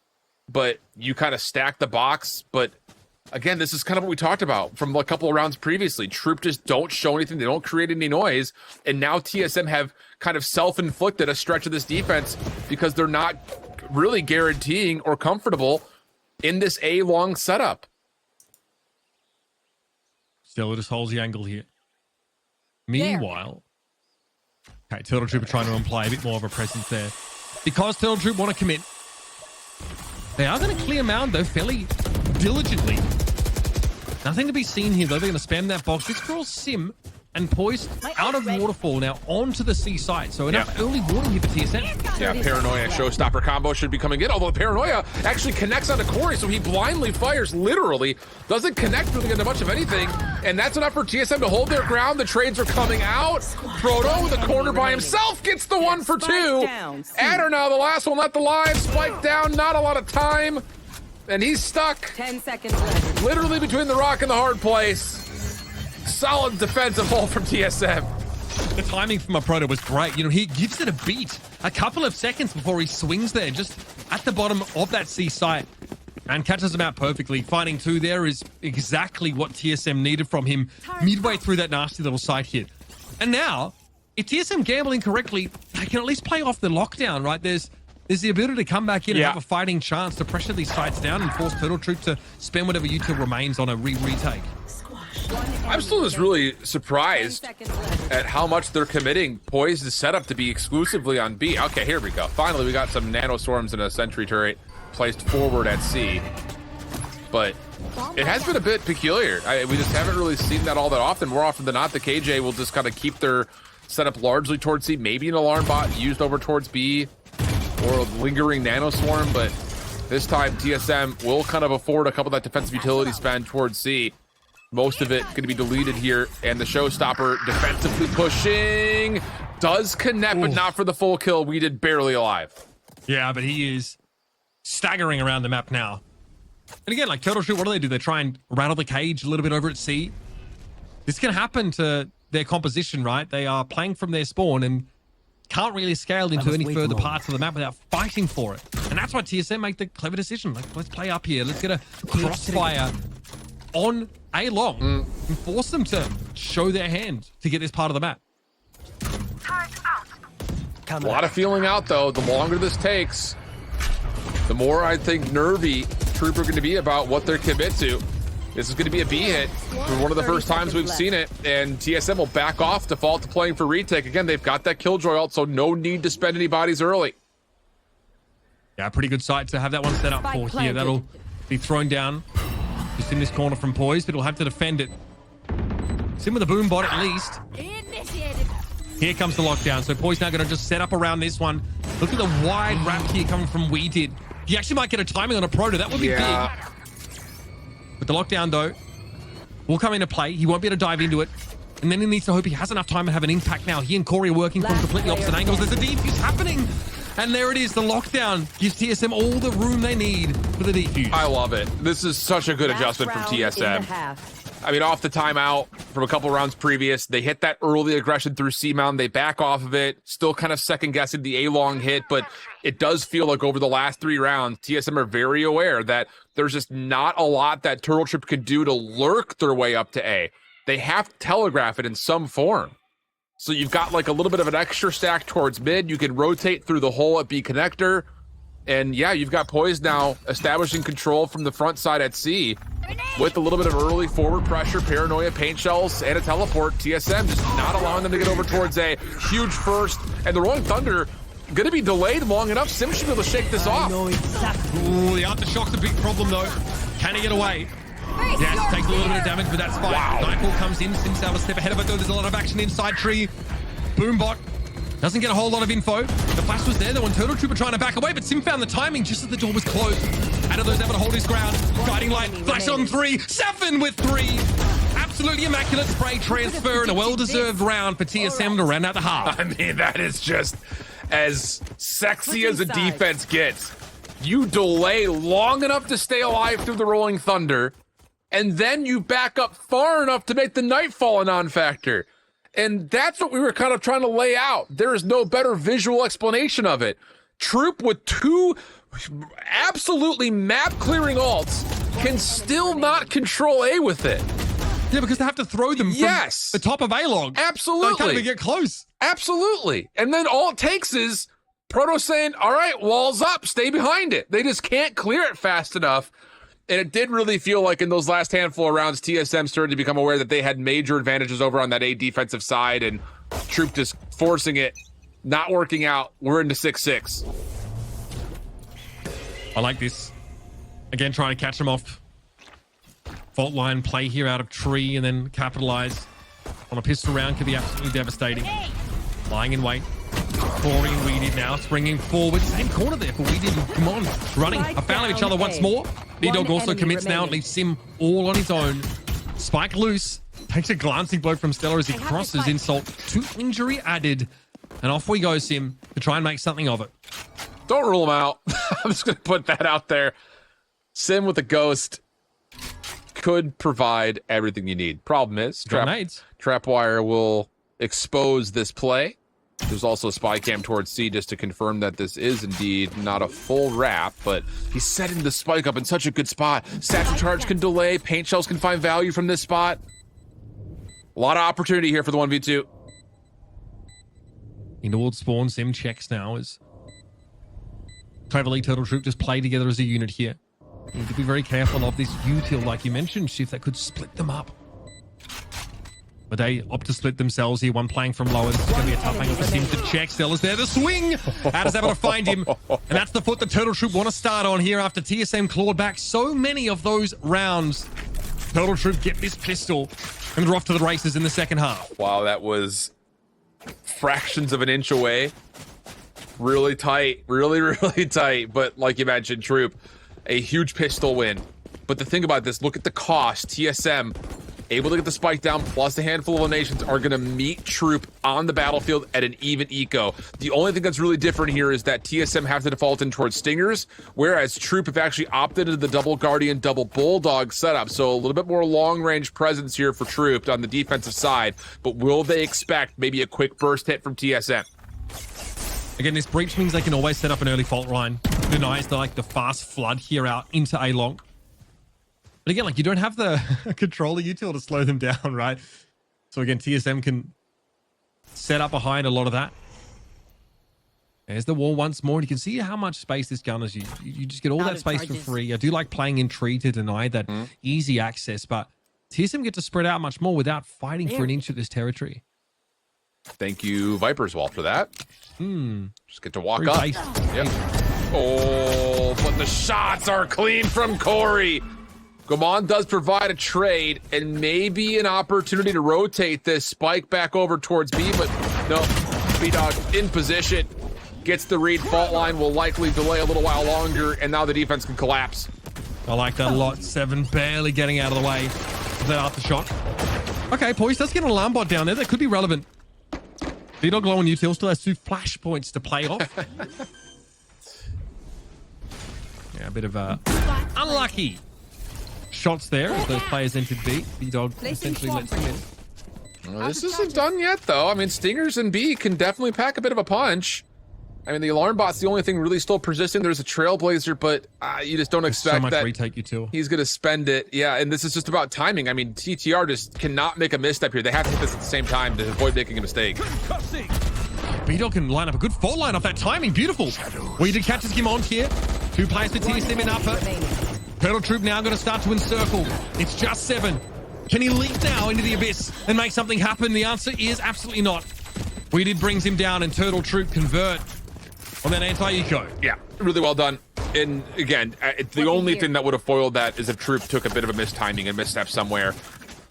but you kind of stack the box. But again, this is kind of what we talked about from a couple of rounds previously. Troop just don't show anything. They don't create any noise. And now TSM have kind of self-inflicted a stretch of this defense because they're not really guaranteeing or comfortable in this A-long setup. Still, it just holds the angle here. Meanwhile, okay, Turtle Troop are trying to imply a bit more of a presence there. Because Turtle Troop want to commit, they are going to clear mound, though, fairly diligently. Nothing to be seen here, though. They're going to spam that box. This girl's Sim and poised out of waterfall now onto the C side. So enough early warning here for TSM. Yeah, Paranoia showstopper combo should be coming in, although Paranoia actually connects onto Corey, so he blindly fires, literally. Doesn't connect really into much of anything, and that's enough for TSM to hold their ground. The trades are coming out. Proto, the corner by himself, gets the 1 for 2. Adder now, the last one left alive. Spike down, not a lot of time. And he's stuck. 10 seconds left. Literally between the rock and the hard place. Solid defensive hold from TSM. The timing from a Proto was great. You know, he gives it a beat a couple of seconds before he swings there, just at the bottom of that C site, and catches him out perfectly. Finding 2 there is exactly what TSM needed from him midway through that nasty little site hit. And now, if TSM gambling correctly, they can at least play off the lockdown, right? There's the ability to come back in and have a fighting chance to pressure these sites down and force Turtle Troop to spend whatever util remains on a retake. I'm still just really surprised at how much they're committing. Poised is set up to be exclusively on B. Okay, here we go. Finally, we got some nanoswarms and a sentry turret placed forward at C. But it has been a bit peculiar. We just haven't really seen that all that often. More often than not, the KJ will just kind of keep their set up largely towards C, maybe an alarm bot used over towards B, or a lingering nano swarm, but this time TSM will kind of afford a couple of that defensive utility spend towards C. Most of it going to be deleted here, and the showstopper defensively pushing does connect, but not for the full kill. We did barely alive. Yeah, but he is staggering around the map now. And again, like Turtle Shoot, what do? They try and rattle the cage a little bit over at C. This can happen to their composition, right? They are playing from their spawn and can't really scale into any further parts of the map without fighting for it. And that's why TSM make the clever decision. Like, let's play up here. Let's get a crossfire on A long and force them to show their hand to get this part of the map. A lot of feeling out, though. The longer this takes, the more I think nervy Troop are going to be about what they're commit to. This is going to be a B hit for one of the first times we've seen it, and TSM will back off, default to playing for retake. Again, they've got that Killjoy ult, so no need to spend any bodies early. Yeah, pretty good site to have that one set up for here. That'll be thrown down just in this corner from Poise, but he'll have to defend it. Sim with a boom bot at least. Here comes the lockdown. So Poise now going to just set up around this one. Look at the wide wrap here coming from We Did. He actually might get a timing on a Proto. That would be big. With the lockdown, though, will come into play. He won't be able to dive into it. And then he needs to hope he has enough time to have an impact now. He and Corey are working from completely opposite angles. There's a defuse happening. And there it is. The lockdown gives TSM all the room they need for the defuse. I love it. This is such a good adjustment from TSM. I mean, off the timeout from a couple rounds previous, they hit that early aggression through C-Mount. They back off of it, still kind of second-guessing the A-long hit, but it does feel like over the last 3 rounds, TSM are very aware that there's just not a lot that Turtle Troop can do to lurk their way up to A. They have to telegraph it in some form. So you've got like a little bit of an extra stack towards mid. You can rotate through the hole at B connector. And yeah, you've got Poise now establishing control from the front side at C with a little bit of early forward pressure, paranoia, paint shells, and a teleport. TSM just not allowing them to get over towards A. Huge first, and the Rolling Thunder going to be delayed long enough. Sim should be able to shake this off. Ooh, the aftershock's a big problem, though. Can he get away? Yes, takes a little bit of damage, but that's fine. Wow. Nightfall comes in, Sim's able to step ahead of it, though. There's a lot of action inside tree. Boombot doesn't get a whole lot of info. The flash was there, though, when Turtle Troop were trying to back away, but Sim found the timing just as the door was closed. Adderlow's able to hold his ground. Guiding light, flash on 3. 7 with 3. Absolutely immaculate spray transfer and a well-deserved round for TSM to round out the half. I mean, that is just as sexy as a defense gets. You delay long enough to stay alive through the Rolling Thunder, and then you back up far enough to make the Nightfall a non-factor. And that's what we were kind of trying to lay out. There is no better visual explanation of it. Troop with 2 absolutely map-clearing ults can still not control A with it. Yeah, because they have to throw them from the top of A-Log. Absolutely. They can't even get close. Absolutely. And then all it takes is Proto saying, all right, walls up, stay behind it. They just can't clear it fast enough. And it did really feel like in those last handful of rounds, TSM started to become aware that they had major advantages over on that A defensive side, and Troop just forcing it, not working out. We're into 6-6. I like this. Again, trying to catch them off. Fault line play here out of tree and then capitalize on a pistol round could be absolutely devastating. Lying in wait. Corey and Weeded now springing forward. Same corner there for Weeded. Come on. Running afoul of each other once more. B-Dog also commits now and leaves Sim all on his own. Spike loose. Takes a glancing blow from Stellar as he crosses insult. 2 injury added. And off we go, Sim, to try and make something of it. Don't rule him out. I'm just going to put that out there. Sim with a ghost could provide everything you need. Problem is, Trapwire will expose this play. There's also a spy cam towards C just to confirm that this is indeed not a full wrap, but he's setting the spike up in such a good spot. Satchel charge can delay. Paint shells can find value from this spot. A lot of opportunity here for the 1v2. In towards spawn, Sim checks now as Cleverly Turtle Troop just play together as a unit here. You need to be very careful of this util, like you mentioned, Shift, that could split them up. But they opt to split themselves here. One playing from lower. This is going to be a tough angle for Sim to check. Stella's there. The swing! Adder's able to find him. And that's the foot the Turtle Troop want to start on here after TSM clawed back so many of those rounds. Turtle Troop get this pistol and they're off to the races in the second half. Wow, that was fractions of an inch away. Really tight, really tight. But like you mentioned, Troop, a huge pistol win. But the thing about this, look at the cost. TSM able to get the spike down, plus a handful of eliminations are going to meet Troop on the battlefield at an even eco. The only thing that's really different here is that TSM have to default in towards Stingers, whereas Troop have actually opted into the double Guardian, double Bulldog setup. So a little bit more long-range presence here for Troop on the defensive side. But will they expect maybe a quick burst hit from TSM? Again, this breach means they can always set up an early fault line. Denies the fast flood here out into A long. But again, you don't have the controller util to slow them down, right? So again, TSM can set up behind a lot of that. There's the wall once more, and you can see how much space this gun is. You just get all that space for free. I do like playing in tree to deny that easy access, but TSM get to spread out much more without fighting for an inch of this territory. Thank you, Viper's Wall, for that. Just get to walk up. Base. Yep. Oh, but the shots are clean from Corey. Gamon does provide a trade and maybe an opportunity to rotate this spike back over towards B, but no, B-Dog in position. Gets the read, fault line will likely delay a little while longer, and now the defense can collapse. I like that a lot. 7 barely getting out of the way of that aftershock. Okay, Poise does get an alarm bot down there. That could be relevant. B-Dog low on util, still has 2 flash points to play off. Yeah, a bit of unlucky shots there as those players entered B. B-Dog essentially lets them in. Well, this isn't done yet, though. I mean, Stingers and B can definitely pack a bit of a punch. I mean, the alarm bot's the only thing really still persisting. There's a Trailblazer, but you just don't expect so much that retake util. He's going to spend it. Yeah, and this is just about timing. I mean, TTR just cannot make a misstep here. They have to hit this at the same time to avoid making a mistake. B-Dog can line up a good fault line off that timing. Beautiful. We did catches him on here. 2 players for TSM in upper. Turtle Troop now going to start to encircle. It's just 7. Can he leap now into the abyss and make something happen? The answer is absolutely not. We did brings him down, and Turtle Troop convert on that anti-eco. Yeah, really well done. And again, the only thing that would have foiled that is if Troop took a bit of a mistiming and misstep somewhere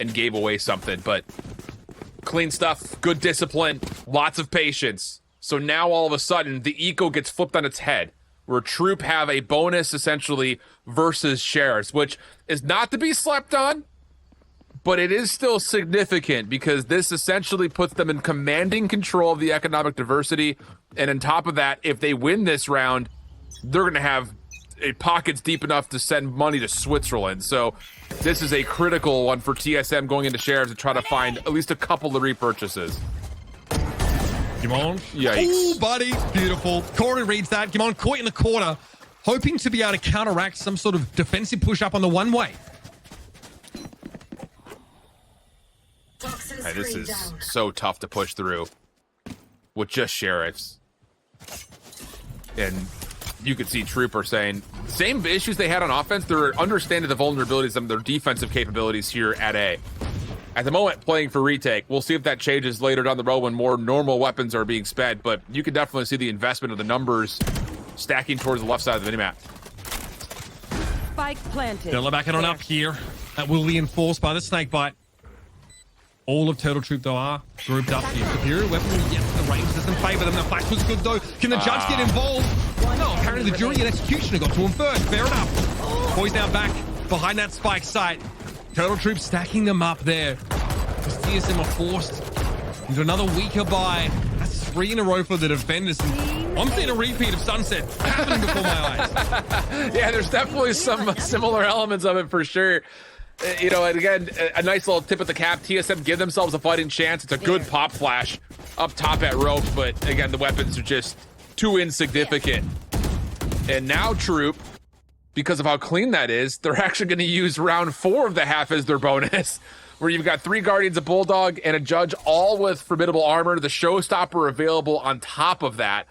and gave away something. But clean stuff, good discipline, lots of patience. So now all of a sudden, the eco gets flipped on its head, where Troop have a bonus essentially versus shares, which is not to be slept on, but it is still significant because this essentially puts them in commanding control of the economic diversity. And on top of that, if they win this round, they're going to have pockets deep enough to send money to Switzerland. So this is a critical one for TSM going into shares to try to find at least a couple of repurchases. Gamon. Yikes. Oh, buddy. Beautiful. Corey reads that. Gamon caught in the corner, hoping to be able to counteract some sort of defensive push up on the one-way. Hey, this is so tough to push through with just sheriffs. And you could see Trooper saying, same issues they had on offense, they're understanding the vulnerabilities of their defensive capabilities here at A. At the moment, playing for retake. We'll see if that changes later down the road when more normal weapons are being sped, but you can definitely see the investment of the numbers stacking towards the left side of the minimap. Spike planted. They'll back it on up here. That will be enforced by the snakebite. All of Turtle Troop, though, are grouped up here. Superior weapon, yes, the range doesn't favor them. The flash was good, though. Can the judge get involved? No, apparently the jury and executioner got to him first. Fair enough. Boys now back behind that spike site. Turtle Troop stacking them up there. As TSM are forced into another weaker buy. That's 3 in a row for the defenders. And I'm seeing a repeat of Sunset happening before my eyes. Yeah, there's definitely some similar elements of it for sure. You know, and again, a nice little tip at the cap. TSM give themselves a fighting chance. It's a good pop flash up top at Rope, but again, the weapons are just too insignificant. And now Troop, because of how clean that is, they're actually going to use round 4 of the half as their bonus, where you've got 3 Guardians, a Bulldog, and a Judge, all with formidable armor. The Showstopper available on top of that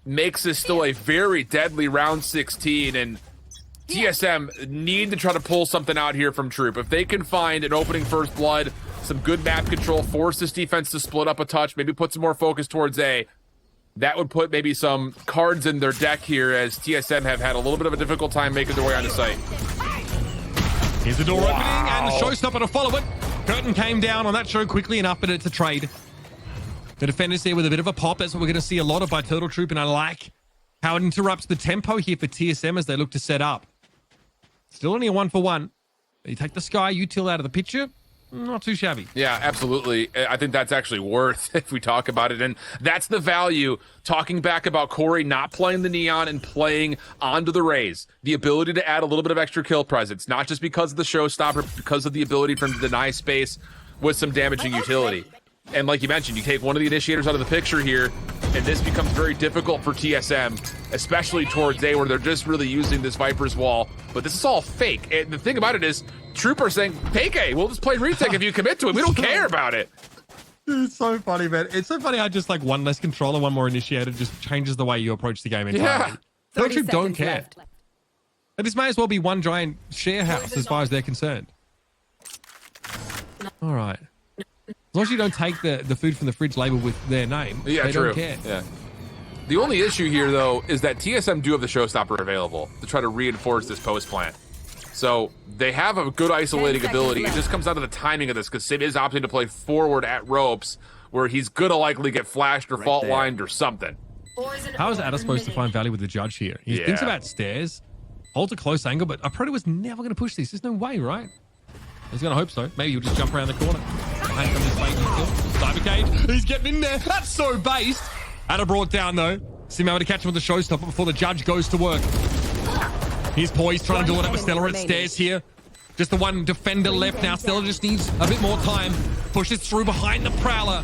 makes this still a very deadly round 16, and TSM need to try to pull something out here from Troop. If they can find an opening first blood, some good map control, force this defense to split up a touch, maybe put some more focus towards A, that would put maybe some cards in their deck here, as TSM have had a little bit of a difficult time making their way onto site. Here's the door opening, and the Showstopper to follow it. Curtain came down on that show quickly enough, but it's a trade. The defenders there with a bit of a pop. That's what we're going to see a lot of by Turtle Troop, and I like how it interrupts the tempo here for TSM as they look to set up. Still only a 1-for-1. You take the Sky util out of the picture. Not too shabby. Yeah, absolutely. I think that's actually worth if we talk about it. And that's the value, talking back about Corey not playing the Neon and playing onto the Rays. The ability to add a little bit of extra kill presence, not just because of the showstopper, because of the ability for him to deny space with some damaging utility. And like you mentioned, you take one of the initiators out of the picture here, and this becomes very difficult for TSM, especially towards A, where they're just really using this Viper's Wall. But this is all fake. And the thing about it is, Trooper saying, take A, we'll just play retake if you commit to it. We don't care about it. It's so funny, man. It's so funny how just like one less controller, one more initiator just changes the way you approach the game entirely. Yeah. Turtle Troop don't care. Left. And this may as well be one giant share house as far as they're concerned. All right. As long as you don't take the food from the fridge label with their name, Yeah, they true. don't care. Yeah. The only issue here, though, is that TSM do have the showstopper available to try to reinforce this post plant. So they have a good isolating 10 seconds ability. It left. just comes down to the timing of this, because Sim is opting to play forward at ropes, where he's gonna likely get flashed or fault lined or something. How is Ada supposed to find value with the judge here? He thinks about stairs, holds a close angle, but a Predator was never going to push this. There's no way, right? He's going to hope so. Maybe he'll just jump around the corner. Behind from this Cyber Cage. He's getting in there. That's so based. Ada brought down, though. Sim able to catch him with the showstopper before the judge goes to work. Here's Poise trying to do it up with Stella at stairs here. Just the one defender left now. Stella just needs a bit more time. Pushes through behind the Prowler.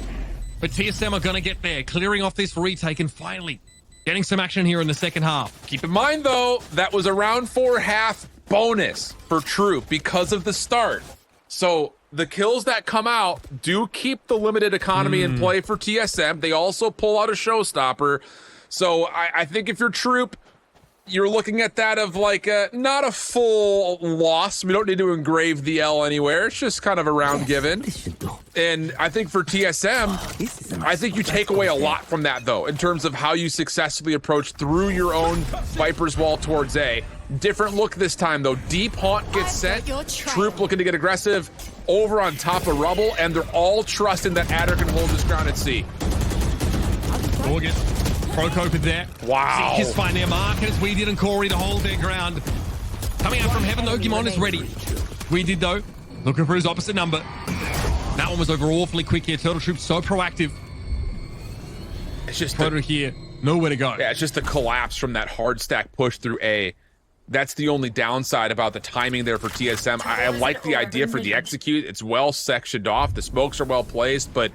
But TSM are going to get there, clearing off this retake and finally getting some action here in the second half. Keep in mind, though, that was a round 4 half bonus for Troop because of the start. So the kills that come out do keep the limited economy in play for TSM. They also pull out a showstopper. So I think if you're Troop, you're looking at that of like not a full loss. We don't need to engrave the L anywhere. It's just kind of a round given. And I think for TSM, I think you take away a lot from that, though, in terms of how you successfully approach through your own Viper's Wall towards A. Different look this time, though. Deep Haunt gets set. Troop looking to get aggressive over on top of Rubble, and they're all trusting that Adder can hold his ground at C. Morgan, broke open there. Wow. Just find their markers. We did and Corey to hold their ground. Coming out from heaven, though, Gimon is ready. We did, though. Looking for his opposite number. That one was over awfully quick here. Turtle Troop so proactive. It's just Predator here, nowhere to go. Yeah, it's just a collapse from that hard stack push through A. That's the only downside about the timing there for TSM. I like the idea for the execute. It's well sectioned off. The smokes are well placed, but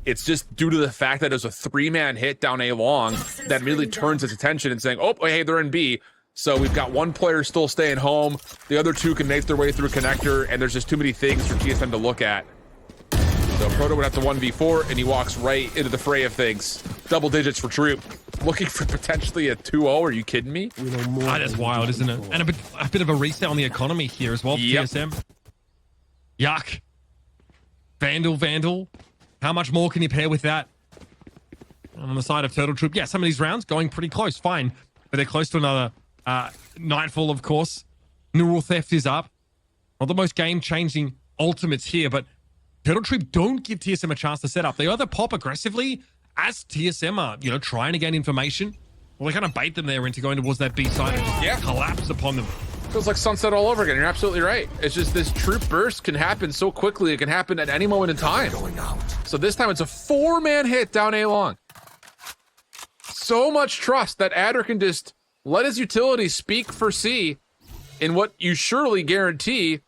it's just due to the fact that it was a 3-man hit down A long that really turns its attention and saying, oh, hey, they're in B. So we've got one player still staying home. The other two can make their way through connector, and there's just too many things for TSM to look at. So Proto would have to 1v4, and he walks right into the fray of things. Double digits for Troop. Looking for potentially a 2-0. Are you kidding me? That's wild, isn't it? And a bit of a reset on the economy here as well for TSM. Yuck. Vandal. How much more can you pair with that? And on the side of Turtle Troop, yeah, some of these rounds going pretty close, fine. But they're close to another Nightfall, of course. Neural Theft is up. Not the most game-changing ultimates here, but Turtle Troop don't give TSM a chance to set up. They either pop aggressively as TSM are, trying to gain information, or they kind of bait them there into going towards that B side and just collapse upon them. Feels like Sunset all over again. You're absolutely right. It's just this Troop burst can happen so quickly. It can happen at any moment in time. So this time it's a 4-man hit down A long. So much trust that Adder can just let his utility speak for C in what you surely guarantee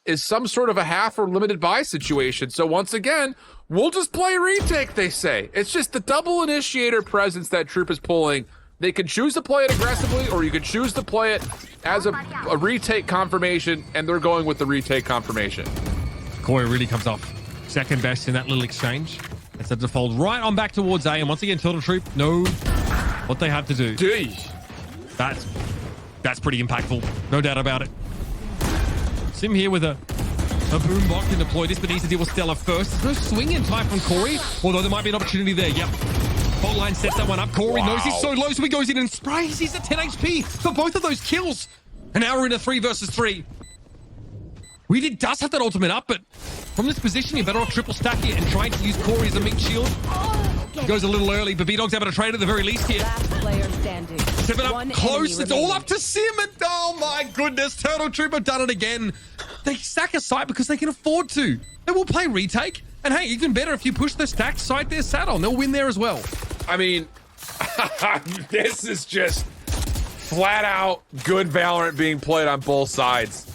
is some sort of a half or limited buy situation. So once again, we'll just play retake, they say. It's just the double initiator presence that Troop is pulling. They can choose to play it aggressively, or you could choose to play it as a retake confirmation, and they're going with the retake confirmation. Corey really comes off second best in that little exchange. It's a default right on back towards A, and once again, Turtle Troop know what they have to do. That's pretty impactful, no doubt about it. Sim here with a boombox can deploy this, but needs to deal with Stella first. There's no swing in time from Corey, although there might be an opportunity there. Yep. Fault line sets that one up. Corey knows he's so low, so he goes in and sprays. He's at 10 HP for both of those kills. And now we're in a 3 versus 3. Weedy does have that ultimate up, but from this position, you better off triple stack it and trying to use Corey as a meat shield. Goes a little early, but B-Dog's able to trade at the very least here. Last player standing. Stepping up One close. enemy It's all remaining. up to Sim. And oh my goodness, Turtle Troop have done it again. They stack a site because they can afford to. They will play retake. And hey, even better if you push the stacked site they're sat on. They'll win there as well. I mean, this is just flat out good Valorant being played on both sides.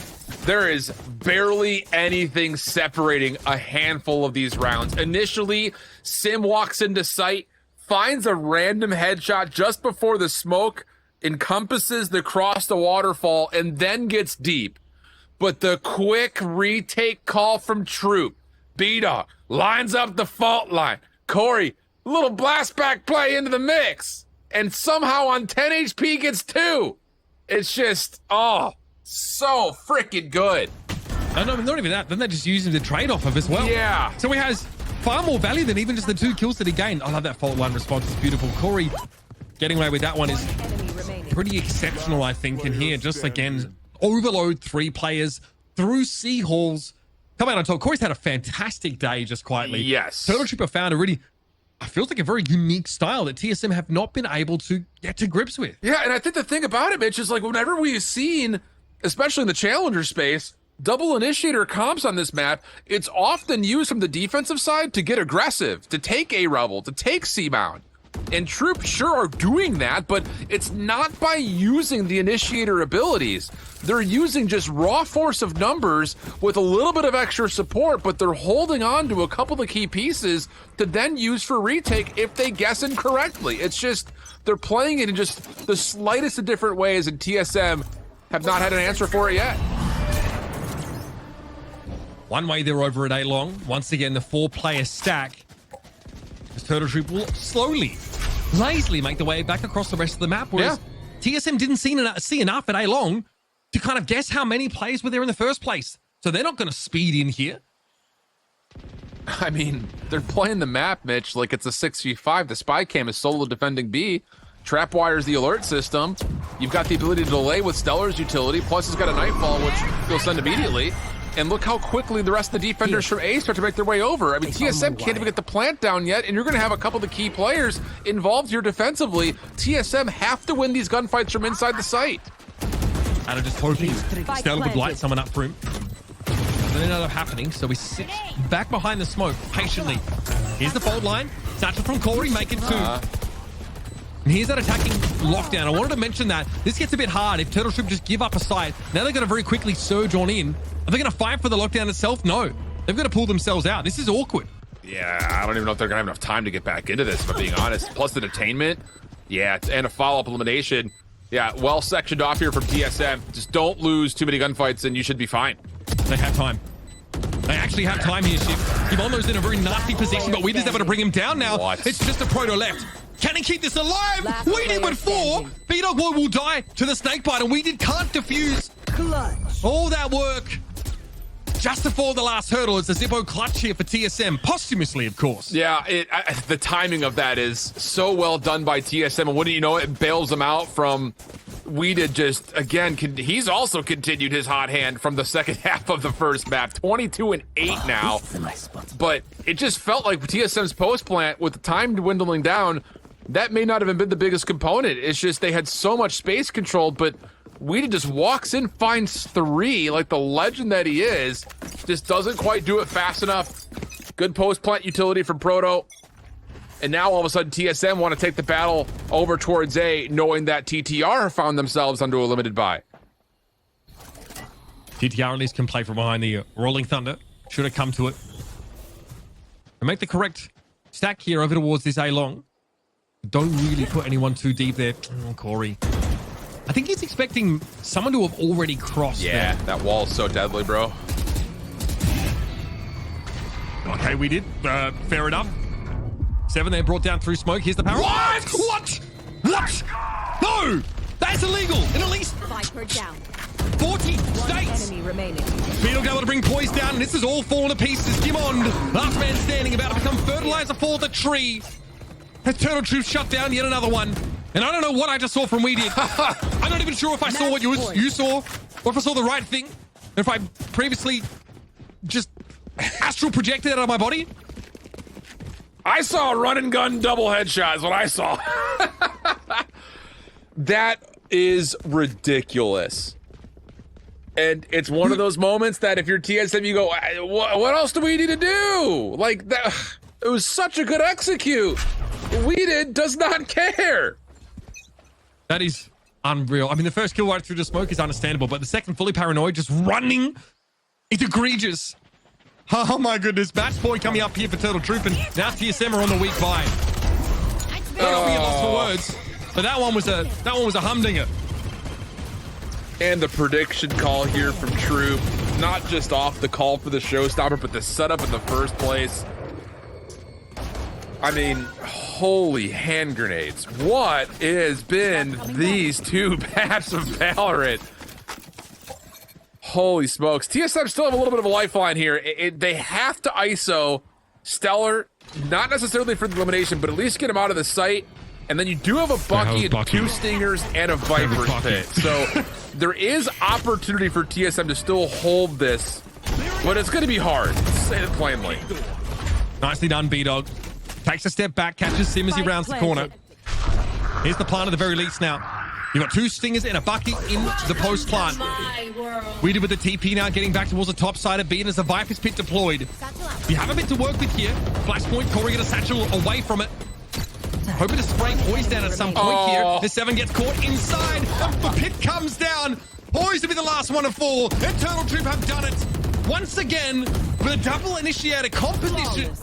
There is barely anything separating a handful of these rounds. Initially, Sim walks into sight, finds a random headshot just before the smoke encompasses the cross the waterfall, and then gets deep. But the quick retake call from Troop, B-Dog lines up the fault line. Corey, little blast back play into the mix, and somehow on 10 HP gets 2. It's just, oh, so freaking good. No, not even that. Then they're just using the trade-off of as well. Yeah. So he has far more value than even just the 2 kills that he gained. I love that fault line response. It's beautiful. Corey getting away with that one is Enemy remaining. pretty exceptional, I think. And here, just again, overload 3 players through Sea Halls. Come out on top. Corey's had a fantastic day, just quietly. Yes. Turtle Trooper found a really, it feels like a very unique style that TSM have not been able to get to grips with. Yeah, and I think the thing about it, Mitch, is like whenever we've seen, especially in the challenger space, double initiator comps on this map, it's often used from the defensive side to get aggressive, to take A Rebel, to take C-Bound. And Troop sure are doing that, but it's not by using the initiator abilities. They're using just raw force of numbers with a little bit of extra support, but they're holding on to a couple of key pieces to then use for retake if they guess incorrectly. It's just, they're playing it in just the slightest of different ways, and TSM have not had an answer for it yet. One way they're over at A long. Once again, the 4-player stack. This Turtle Troop will slowly, lazily make the way back across the rest of the map, whereas TSM didn't see enough at A long to kind of guess how many players were there in the first place. So they're not going to speed in here. I mean, they're playing the map, Mitch, like it's a 6v5. The spy cam is solo defending B. Trapwire's the alert system. You've got the ability to delay with Stellar's utility, plus he's got a Nightfall, which he'll send immediately. And look how quickly the rest of the defenders from A start to make their way over. I mean, TSM can't even get the plant down yet, and you're going to have a couple of the key players involved here defensively. TSM have to win these gunfights from inside the site. And I'm just hoping Stellar would light someone up for him. Then it ended up happening, so we sit back behind the smoke patiently. Here's the fold line. Satchel from Corey, make it 2. And here's that attacking lockdown. I wanted to mention that this gets a bit hard if Turtle Troop just give up a site. Now they're going to very quickly surge on in. Are they going to fight for the lockdown itself? No. They've got to pull themselves out. This is awkward. Yeah, I don't even know if they're going to have enough time to get back into this, if I'm being honest. Plus the detainment. Yeah, and a follow-up elimination. Yeah, well sectioned off here from TSM. Just don't lose too many gunfights and you should be fine. They have time. They actually have time here, Shiv. Yvonne's in a very nasty position, but Weed is able to bring him down now. What? It's just a proto left. Can he keep this alive? Last We did player with 4. standing. B-Dog Boy will die to the snake bite, and we can't defuse Clutch. all that work just before the last hurdle. It's a Zippo clutch here for TSM, posthumously, of course. Yeah, the timing of that is so well done by TSM, and wouldn't you know it, bails them out from Weeded. Just again, he's also continued his hot hand from the second half of the first map, 22-8 now. But it just felt like TSM's post plant with the time dwindling down, that may not have been the biggest component. It's just they had so much space controlled, but Weeded just walks in, finds 3 like the legend that he is, just doesn't quite do it fast enough. Good post plant utility from Proto. And now all of a sudden TSM want to take the battle over towards A, knowing that TTR found themselves under a limited buy. TTR at least can play from behind the Rolling Thunder. Should have come to it. And make the correct stack here over towards this A long. Don't really put anyone too deep there. Oh, Corey. I think he's expecting someone to have already crossed there. That wall's so deadly, bro. Okay, we did. Fair enough. 7 there brought down through smoke. Here's the power. What? No! That's illegal in at least Viper down. 40 states. Enemy remaining. Beetle able to bring Poise down, and this is all falling to pieces. Dimond, last man standing, about to become fertilizer for the tree. Has Turtle Troop shut down yet another one. And I don't know what I just saw from We Did. I'm not even sure if I saw what you saw, or if I saw the right thing, or if I previously just astral projected out of my body. I saw a run and gun double headshot is what I saw. That is ridiculous. And it's one of those moments that if you're TSM, you go, what else do we need to do? Like, that, it was such a good execute. Weeded does not care. That is unreal. I mean, the first kill right through the smoke is understandable, but the second fully paranoid, just running, it's egregious. Oh my goodness, Match Boy coming up here for Turtle Troop, and now TSM are on the weak buy. Don't be lost for words, but that one was a humdinger. And the prediction call here from Troop, not just off the call for the showstopper, but the setup in the first place. I mean, holy hand grenades. What has been these two maps of Valorant? Holy smokes. TSM still have a little bit of a lifeline here. They have to ISO Stellar, not necessarily for the elimination, but at least get him out of the sight. And then you do have a Bucky, and 2 Stingers, and a Viper's Pit. So there is opportunity for TSM to still hold this, but it's going to be hard, to say it plainly. Nicely done, B-Dog. Takes a step back, catches Sim as he rounds the corner. Here's the plant at the very least now. You've got 2 Stingers and a Bucky in the post plant. Weeded with the TP now, getting back towards the top side of B, and as the Viper's Pit deployed. You have a bit to work with here. Flashpoint, Corey get a satchel away from it. Hoping to spray Poise down at some point here. The 7 gets caught inside. The Pit comes down. Poise to be the last one to fall. And Turtle Troop have done it. Once again, with a double initiator composition.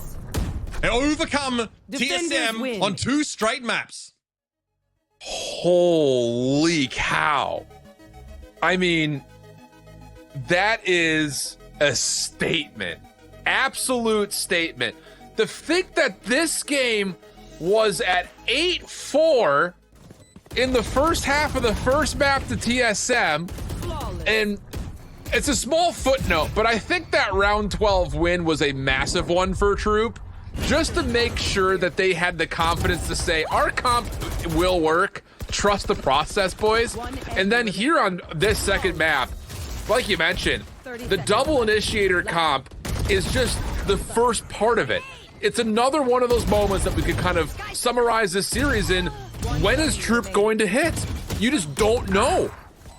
They overcome TSM on 2 straight maps. Holy cow. I mean, that is a statement. Absolute statement. To think that this game was at 8-4 in the first half of the first map to TSM. And it's a small footnote, but I think that round 12 win was a massive one for Troop, just to make sure that they had the confidence to say, our comp will work, trust the process, boys. And then here on this second map, like you mentioned, the double initiator comp is just the first part of it. It's another one of those moments that we could kind of summarize this series in. When is Troop going to hit? You just don't know.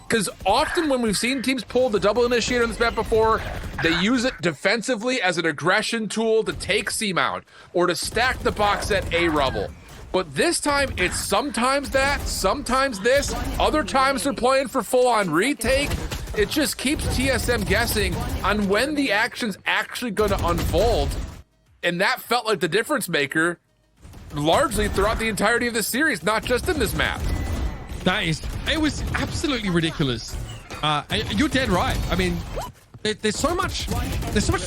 Because often when we've seen teams pull the double initiator on this map before, they use it defensively as an aggression tool to take C-mount or to stack the box at A-rubble. But this time, it's sometimes that, sometimes this, other times they're playing for full-on retake. It just keeps TSM guessing on when the action's actually going to unfold. And that felt like the difference maker largely throughout the entirety of the series, not just in this map. It was absolutely ridiculous. You're dead right. I mean, there's so much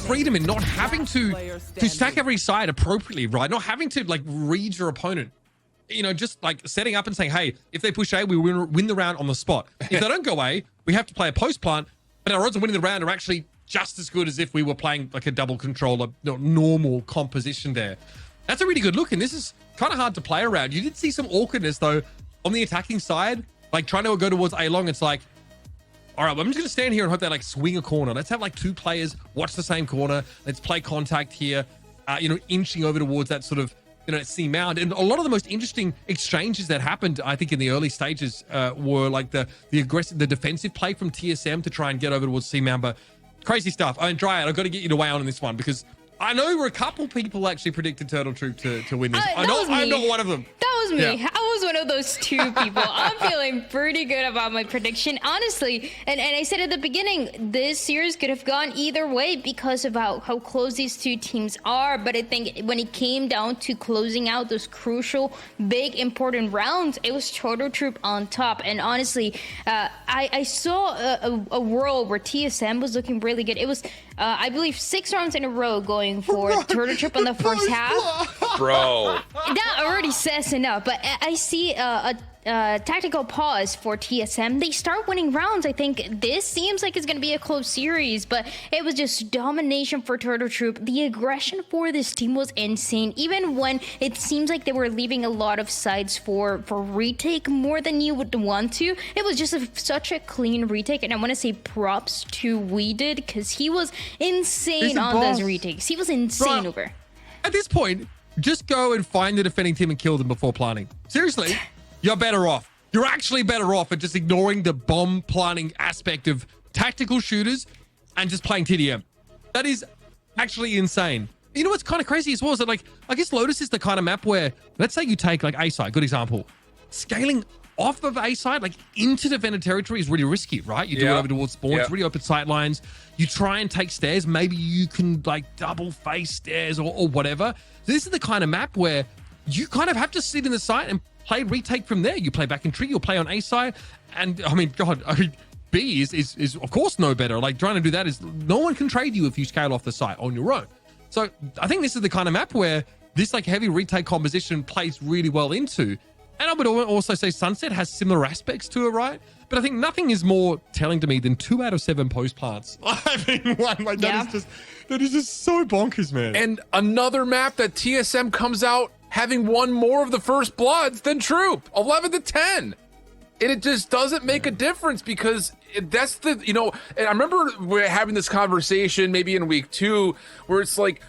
freedom in not having to stack every side appropriately, right? Not having to like read your opponent. You know, just like setting up and saying, hey, if they push A, we win the round on the spot. If they don't go A, we have to play a post plant, but our odds of winning the round are actually just as good as if we were playing like a double controller, normal composition there. That's a really good look, and this is kind of hard to play around. You did see some awkwardness though on the attacking side, like trying to go towards A long. It's like, all right, well, I'm just gonna stand here and hope they like swing a corner. Let's have like 2 players watch the same corner. Let's play contact here, inching over towards that sort of, C mount. And a lot of the most interesting exchanges that happened, I think, in the early stages were like the defensive play from TSM to try and get over towards C mount. But crazy stuff. I mean, Dryad, I've got to get you to weigh on this one because I know a couple people actually predicted Turtle Troop to win this. I'm not one of them. That was me. Yeah. I was one of those 2 people. I'm feeling pretty good about my prediction, honestly. And I said at the beginning, this series could have gone either way because of how close these 2 teams are. But I think when it came down to closing out those crucial, big, important rounds, it was Turtle Troop on top. And honestly, I saw a world where TSM was looking really good. It was, I believe, 6 rounds in a row going for Turtle Troop on the first half. Bro. That already says enough, but I see a tactical pause for TSM. They start winning rounds. I think this seems like it's going to be a close series, but it was just domination for Turtle Troop. The aggression for this team was insane, even when it seems like they were leaving a lot of sides for retake more than you would want to. It was just such a clean retake, and I want to say props to Weeded because he was insane on those retakes. He was insane over. At this point, just go and find the defending team and kill them before planting. Seriously, you're better off. You're actually better off at just ignoring the bomb planting aspect of tactical shooters and just playing TDM. That is actually insane. You know what's kind of crazy as well is that, like, I guess Lotus is the kind of map where, let's say you take like A side, good example, scaling off of A side, like into defender territory is really risky, right? You do it over towards spawn, it's really open sight lines. You try and take stairs, maybe you can like double face stairs or whatever. This is the kind of map where you kind of have to sit in the site and play retake from there. You play back in tree, you'll play on A side. And I mean, B is of course no better. Like trying to do that is no one can trade you if you scale off the site on your own. So I think this is the kind of map where this like heavy retake composition plays really well into. And I would also say Sunset has similar aspects to it, right? But I think nothing is more telling to me than 2 out of 7 post plants. I mean, one like that is just so bonkers, man. And another map that TSM comes out having won more of the first bloods than Troop, 11-10. And it just doesn't make a difference because that's the, you know, and I remember we're having this conversation maybe in week 2 where it's like,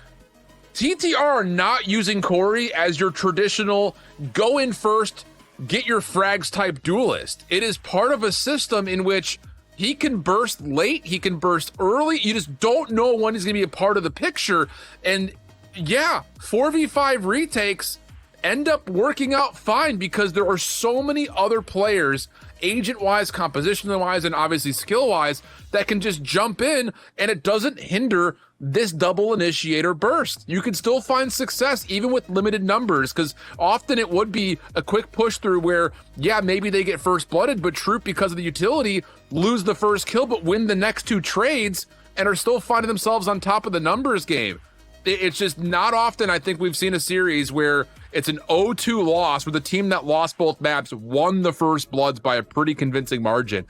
TTR are not using Corey as your traditional go in first, get your frags type duelist. It is part of a system in which he can burst late, he can burst early. You just don't know when he's going to be a part of the picture. And yeah, 4v5 retakes end up working out fine because there are so many other players, agent-wise, composition-wise, and obviously skill-wise, that can just jump in and it doesn't hinder this double initiator burst. You can still find success even with limited numbers because often it would be a quick push through where, yeah, maybe they get first blooded, but Troop, because of the utility, lose the first kill, but win the next 2 trades and are still finding themselves on top of the numbers game. It's just not often I think we've seen a series where it's an 0-2 loss where the team that lost both maps won the first bloods by a pretty convincing margin.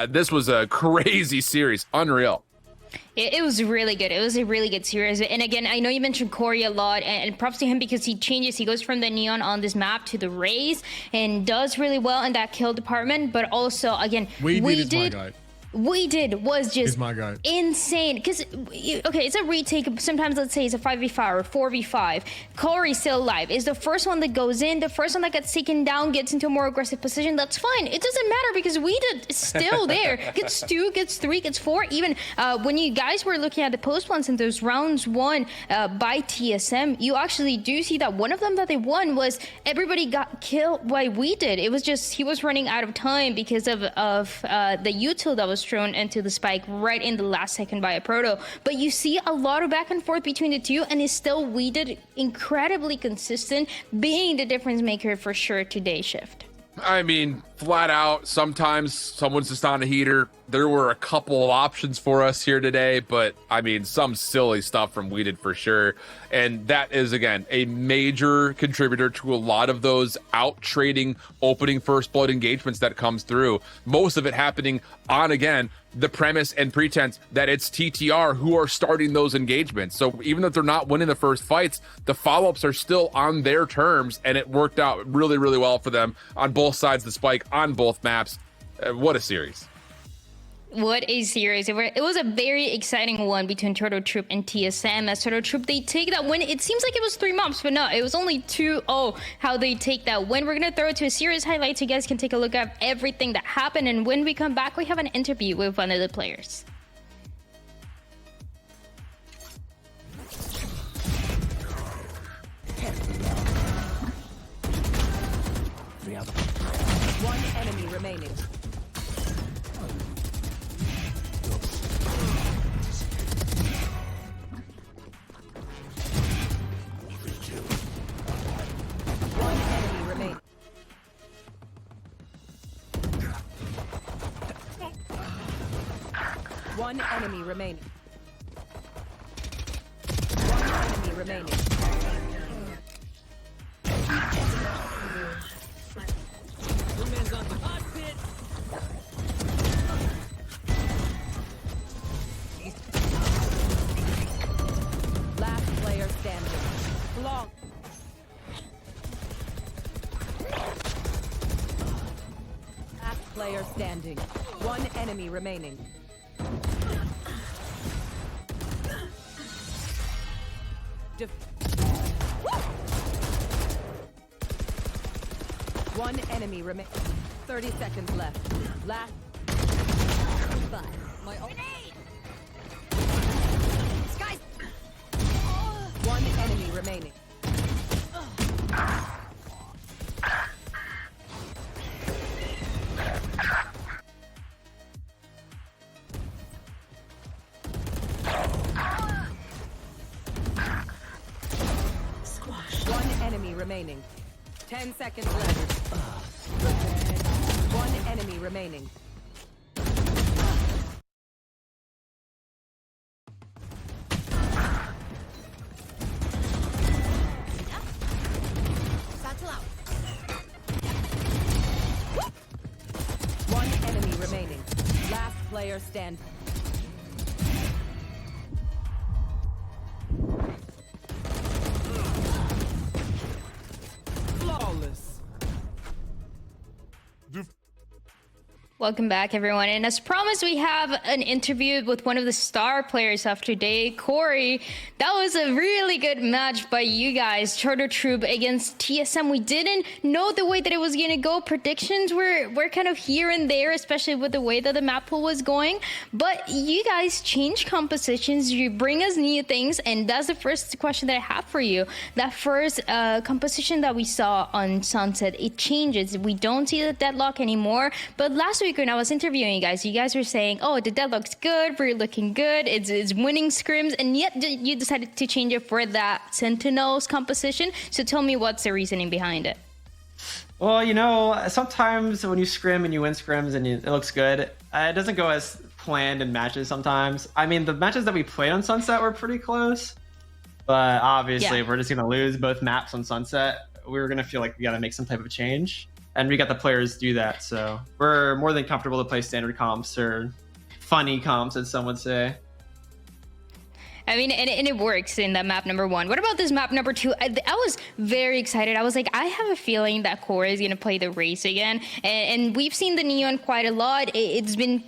This was a crazy series, unreal. It was really good. It was a really good series. And again, I know you mentioned Corey a lot, and props to him because he changes. He goes from the neon on this map to the rays and does really well in that kill department. But also, again, we did was just insane because okay, it's a retake. Sometimes let's say it's a 5v5 or 4v5. Corey's still alive, is the first one that goes in, the first one that gets taken down, gets into a more aggressive position. That's fine, it doesn't matter because Weeded is still there. Gets 2, gets 3, gets 4. Even when you guys were looking at the post plans in those rounds won by TSM, you actually do see that one of them that they won was everybody got killed by Weeded. It was just he was running out of time because of the util that was thrown into the spike right in the last second by a proto. But you see a lot of back and forth between the two, and it's still Weeded incredibly consistent, being the difference maker for sure today shift. I mean, flat out, sometimes someone's just on a heater. There were a couple of options for us here today, but I mean, some silly stuff from Weeded for sure. And that is, again, a major contributor to a lot of those out trading opening first blood engagements that comes through. Most of it happening on, again, the premise and pretense that it's TTR who are starting those engagements. So even if they're not winning the first fights, the follow-ups are still on their terms, and it worked out really, really well for them on both sides of the spike, on both maps. What a series. What a series. It was a very exciting one between Turtle Troop and TSM. As Turtle Troop, they take that win. It seems like it was 3 maps, but no, it was only 2-0 how they take that win. We're going to throw it to a series highlight so you guys can take a look at everything that happened. And when we come back, we have an interview with one of the players. One enemy remaining. One enemy remaining. One enemy remaining. Last player standing. Long. Last player standing. One enemy remaining. One enemy remains. 30 seconds left. Last. Goodbye. My grenade. Sky. One enemy remaining. One enemy remaining. 10 seconds left. One enemy remaining. Satchel out. One enemy remaining. Last player standing. Flawless. Welcome back, everyone. And as promised, we have an interview with one of the star players of today, Corey. That was a really good match by you guys, Charter Troop against TSM. We didn't know the way that it was going to go. Predictions were kind of here and there, especially with the way that the map pool was going. But you guys change compositions. You bring us new things. And that's the first question that I have for you. That first composition that we saw on Sunset, it changes. We don't see the deadlock anymore. But last week, when I was interviewing you guys were saying, oh, the deadlock's good, we're looking good, it's winning scrims, and yet you decided to change it for that Sentinels composition. So tell me, what's the reasoning behind it? Well, you know, sometimes when you scrim and you win scrims and it looks good, it doesn't go as planned in matches sometimes. I mean, the matches that we played on Sunset were pretty close, but obviously if we're just going to lose both maps on Sunset, we were going to feel like we got to make some type of change. And we got the players do that, so we're more than comfortable to play standard comps or funny comps, as some would say. I mean, and it works in that map number 1. What about this map number 2? I was very excited. I was like, I have a feeling that Corey is going to play the race again. And we've seen the Neon quite a lot. It's been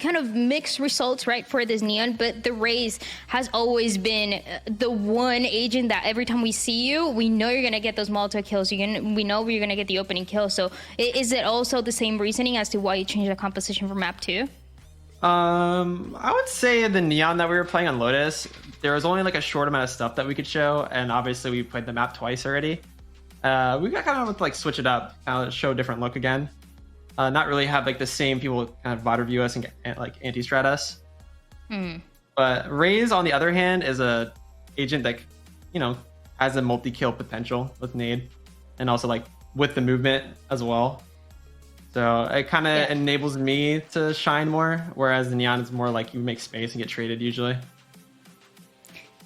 kind of mixed results, right, for this Neon, but the Raze has always been the one agent that every time we see you, we know you're gonna get those multi kills. We know you're gonna get the opening kill. So is it also the same reasoning as to why you changed the composition for map 2? I would say the Neon that we were playing on Lotus, there was only like a short amount of stuff that we could show, and obviously we played the map twice already. We got kind of like switch it up, kind of show a different look again. Not really have like the same people kind of VOD review us and like anti-strat us. But Raze, on the other hand, is a agent that, you know, has a multi-kill potential with nade, and also like with the movement as well. So it kind of enables me to shine more, whereas the Neon is more like you make space and get traded usually.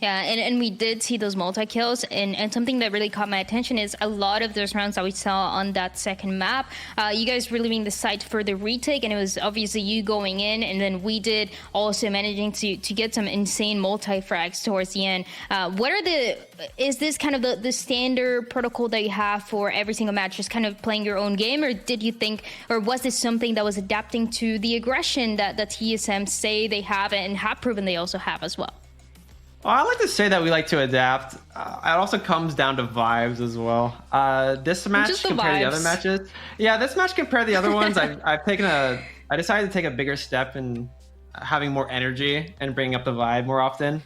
Yeah, and we did see those multi-kills, and something that really caught my attention is a lot of those rounds that we saw on that second map, you guys were leaving the site for the retake, and it was obviously you going in, and then we did also managing to get some insane multi-frags towards the end. Is this kind of the standard protocol that you have for every single match, just kind of playing your own game, or did you think, or was this something that was adapting to the aggression that the TSM say they have and have proven they also have as well? Well, I like to say that we like to adapt. It also comes down to vibes as well. This match compared to the other matches, this match compared to the other ones, I decided to take a bigger step in having more energy and bringing up the vibe more often,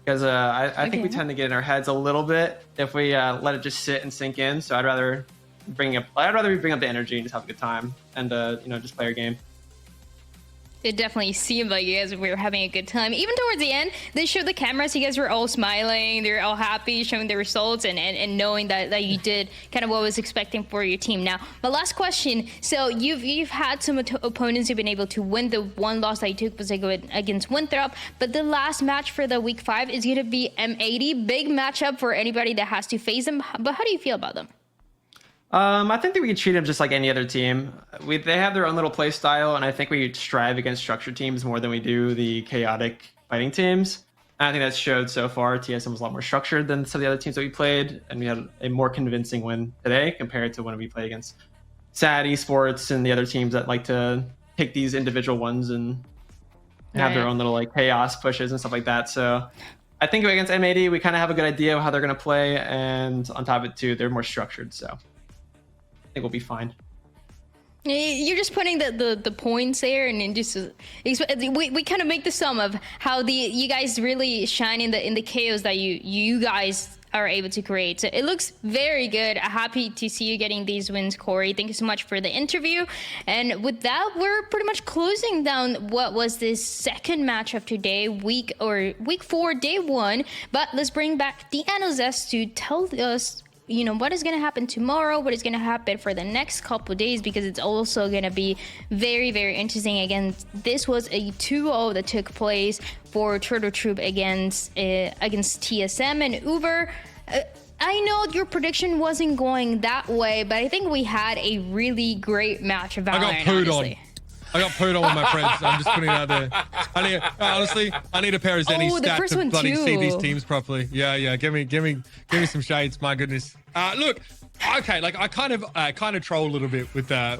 because I think we tend to get in our heads a little bit if we let it just sit and sink in. So I'd rather we bring up the energy and just have a good time and just play our game. It definitely seemed like you guys were having a good time. Even towards the end, they showed the cameras. You guys were all smiling. They were all happy, showing the results and knowing that you did kind of what was expecting for your team. Now, my last question. So you've had some opponents you've been able to win. The one loss that you took was against Winthrop. But the last match for the week 5 is going to be M80. Big matchup for anybody that has to face them. But how do you feel about them? I think that we can treat them just like any other team. They have their own little play style, and I think we strive against structured teams more than we do the chaotic fighting teams. And I think that's showed so far. TSM was a lot more structured than some of the other teams that we played, and we had a more convincing win today compared to when we played against SAD Esports and the other teams that like to pick these individual ones and have their own little like chaos pushes and stuff like that. So I think against M80, we kind of have a good idea of how they're going to play, and on top of it too, they're more structured. So I think we'll be fine. You're just putting the points there, and then just we kind of make the sum of how you guys really shine in the chaos that you guys are able to create. So it looks very good. Happy to see you getting these wins, Corey. Thank you so much for the interview. And with that, we're pretty much closing down what was this second match of today, week 4, day 1. But let's bring back the analysts to tell us, you know, what is going to happen tomorrow, what is going to happen for the next couple of days, because it's also going to be very, very interesting. Again, this was a 2-0 that took place for Turtle Troop against TSM and Uber. I know your prediction wasn't going that way, but I think we had a really great match of VALORANT, honestly. I got pooed on with my friends. I'm just putting it out there. Honestly, I need a pair of Zenny stats to bloody see these teams properly. Yeah. Give me some shades. My goodness. Look, okay. Like I kind of troll a little bit with the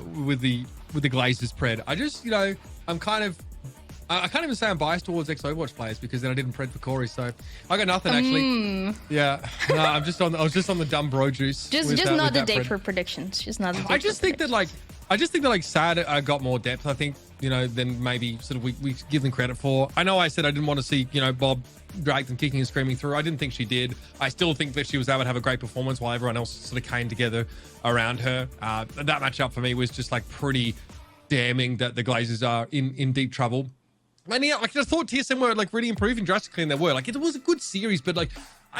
Glazers pred. I just, you know, I can't even say I'm biased towards ex-Overwatch players because then I didn't pred for Corey, so I got nothing actually. Yeah, no, I was just on the dumb bro juice. Just not the day for predictions. Just not the day. I just think that like Sad got more depth. I think, you know, than maybe sort of we give them credit for. I know I said I didn't want to see, you know, Bob drag them kicking and screaming through. I didn't think she did. I still think that she was able to have a great performance while everyone else sort of came together around her. That matchup for me was just like pretty damning that the Glazers are in deep trouble. And yeah, like I thought TSM were like really improving drastically in their work. Like it was a good series, but like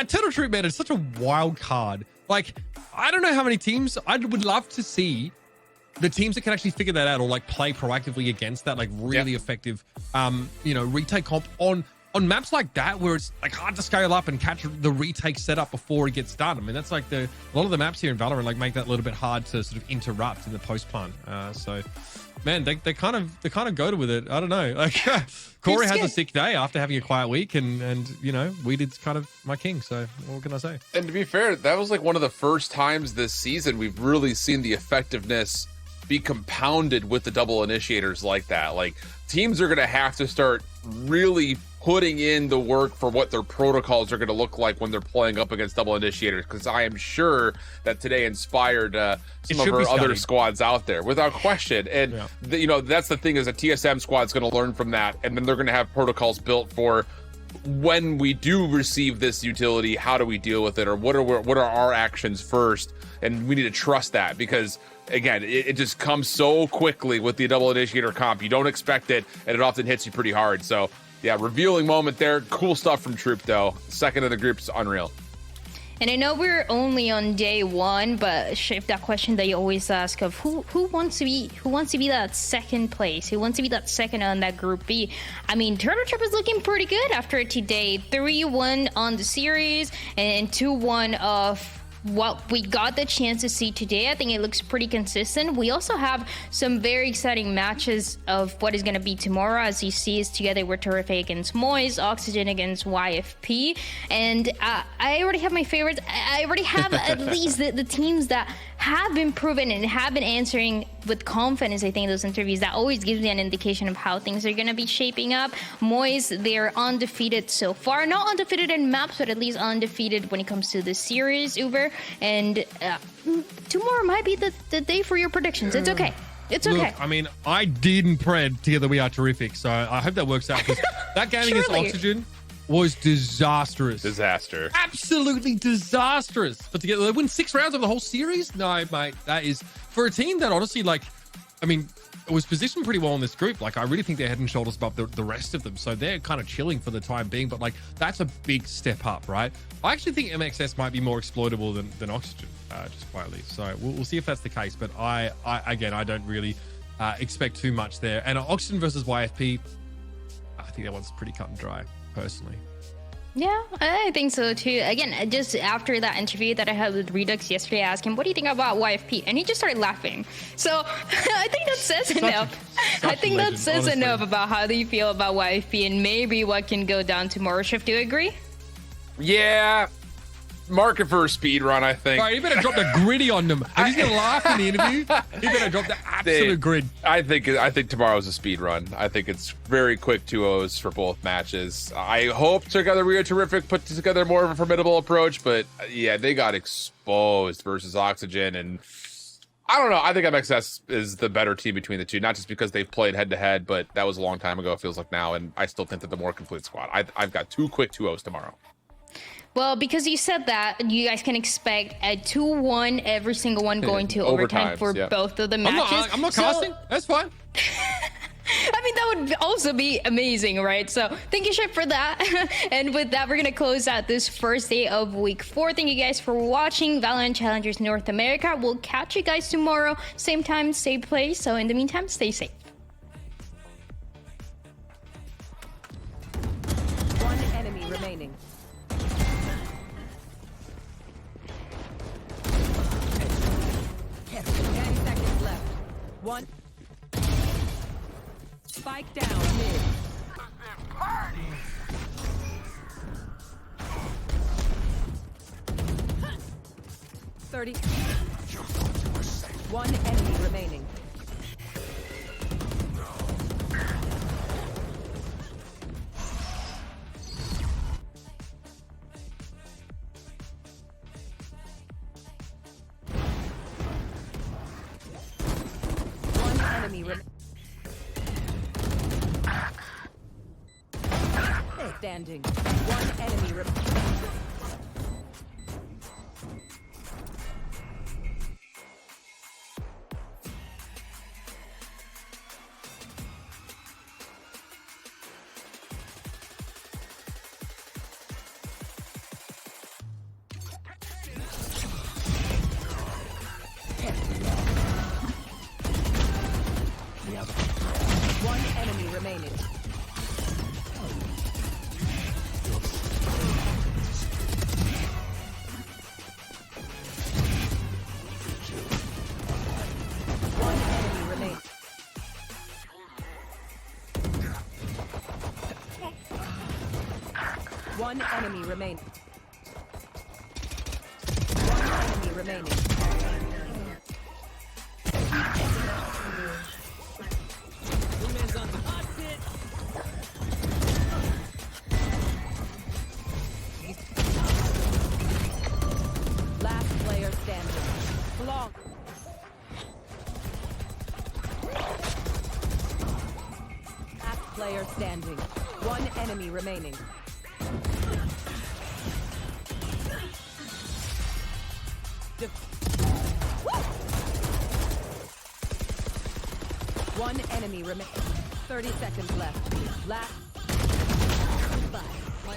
Turtle Troop, man, it's such a wild card. Like I don't know how many teams. I would love to see the teams that can actually figure that out or like play proactively against that, like really effective, you know, retake comp on maps like that where it's like hard to scale up and catch the retake setup before it gets done. I mean, that's like a lot of the maps here in Valorant like make that a little bit hard to sort of interrupt in the post plant. So. Man, they kind of go with it. I don't know. Like Corey has a sick day after having a quiet week, and you know, Weeded's kind of my king. So what can I say? And to be fair, that was like one of the first times this season we've really seen the effectiveness be compounded with the double initiators like that. Like teams are going to have to start really putting in the work for what their protocols are going to look like when they're playing up against double initiators, because I am sure that today inspired some of our other squads out there without question. And you know, that's the thing, is a TSM squad's going to learn from that, and then they're going to have protocols built for when we do receive this utility, how do we deal with it, or what are our actions first. And we need to trust that, because again, it just comes so quickly with the double initiator comp. You don't expect it, and it often hits you pretty hard. So yeah, revealing moment there. Cool stuff from Troop, though. Second in the group's unreal. And I know we're only on day 1, but Shiv, that question that you always ask of who wants to be that second place, who wants to be that second on that group B. I mean, Turtle Troop is looking pretty good after today. 3-1 on the series and 2-1 of what we got the chance to see today. I think it looks pretty consistent. We also have some very exciting matches of what is going to be tomorrow. As you see, is together we're terrific against Moise, Oxygen against YFP, and I already have my favorites. I already have at least the teams that have been proven and have been answering with confidence. I think those interviews, that always gives me an indication of how things are going to be shaping up. Moise, they're undefeated so far, not undefeated in maps, but at least undefeated when it comes to the series, Uber. And tomorrow might be the day for your predictions. It's okay. It's okay. Look, I mean, I didn't pred together we are terrific, so I hope that works out, because that game against Oxygen was disastrous. Disaster. Absolutely disastrous. But together they win 6 rounds of the whole series? No, mate. That is, for a team that honestly, like, I mean, it was positioned pretty well in this group. Like, I really think they're head and shoulders above the rest of them. So they're kind of chilling for the time being. But, like, that's a big step up, right? I actually think MXS might be more exploitable than Oxygen, just quietly. So we'll see if that's the case. But I don't really expect too much there. And Oxygen versus YFP, I think that one's pretty cut and dry, personally. Yeah, I think so too. Again, just after that interview that I had with Redux yesterday, I asked him, what do you think about YFP? And he just started laughing. So I think that says enough. I think that says enough about how do you feel about YFP and maybe what can go down tomorrow. Shift, do you agree? Yeah. Market for a speed run, I think. All right, you better drop the gritty on them. If he's gonna laugh in the interview, you better drop the absolute grid. I think tomorrow's a speed run. I think it's very quick 2-0s for both matches. I hope together we are terrific, put together more of a formidable approach, but yeah, they got exposed versus Oxygen, and I don't know. I think MXS is the better team between the two, not just because they've played head to head, but that was a long time ago. It feels like now, and I still think that the more complete squad. I've got 2 quick 2-0s tomorrow. Well, because you said that, you guys can expect a 2-1 every single one going to overtime for both of the matches. I'm not casting. That's fine. I mean, that would also be amazing, right? So thank you, Chef, for that. And with that, we're going to close out this first day of week 4. Thank you guys for watching VALORANT Challengers North America. We'll catch you guys tomorrow. Same time, same place. So in the meantime, stay safe. One enemy remaining. Yes. 10 seconds left. One. Spike down mid. 30. One enemy remaining. One enemy remaining. Standing. One enemy remaining. One enemy remaining. One enemy remaining. One enemy remaining. Last player standing. Long. Last player standing. One enemy remaining. One enemy remaining. 30 seconds left. Last. Goodbye. My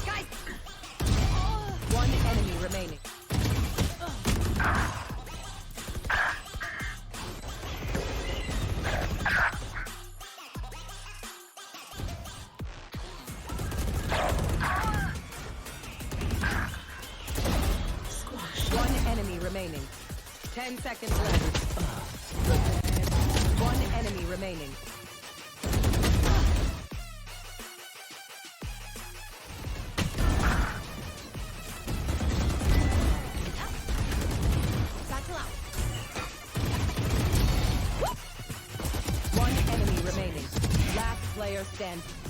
guys. One enemy remaining. One enemy remaining. 10 seconds left. One enemy remaining. Battle out. One enemy remaining. Last player standing.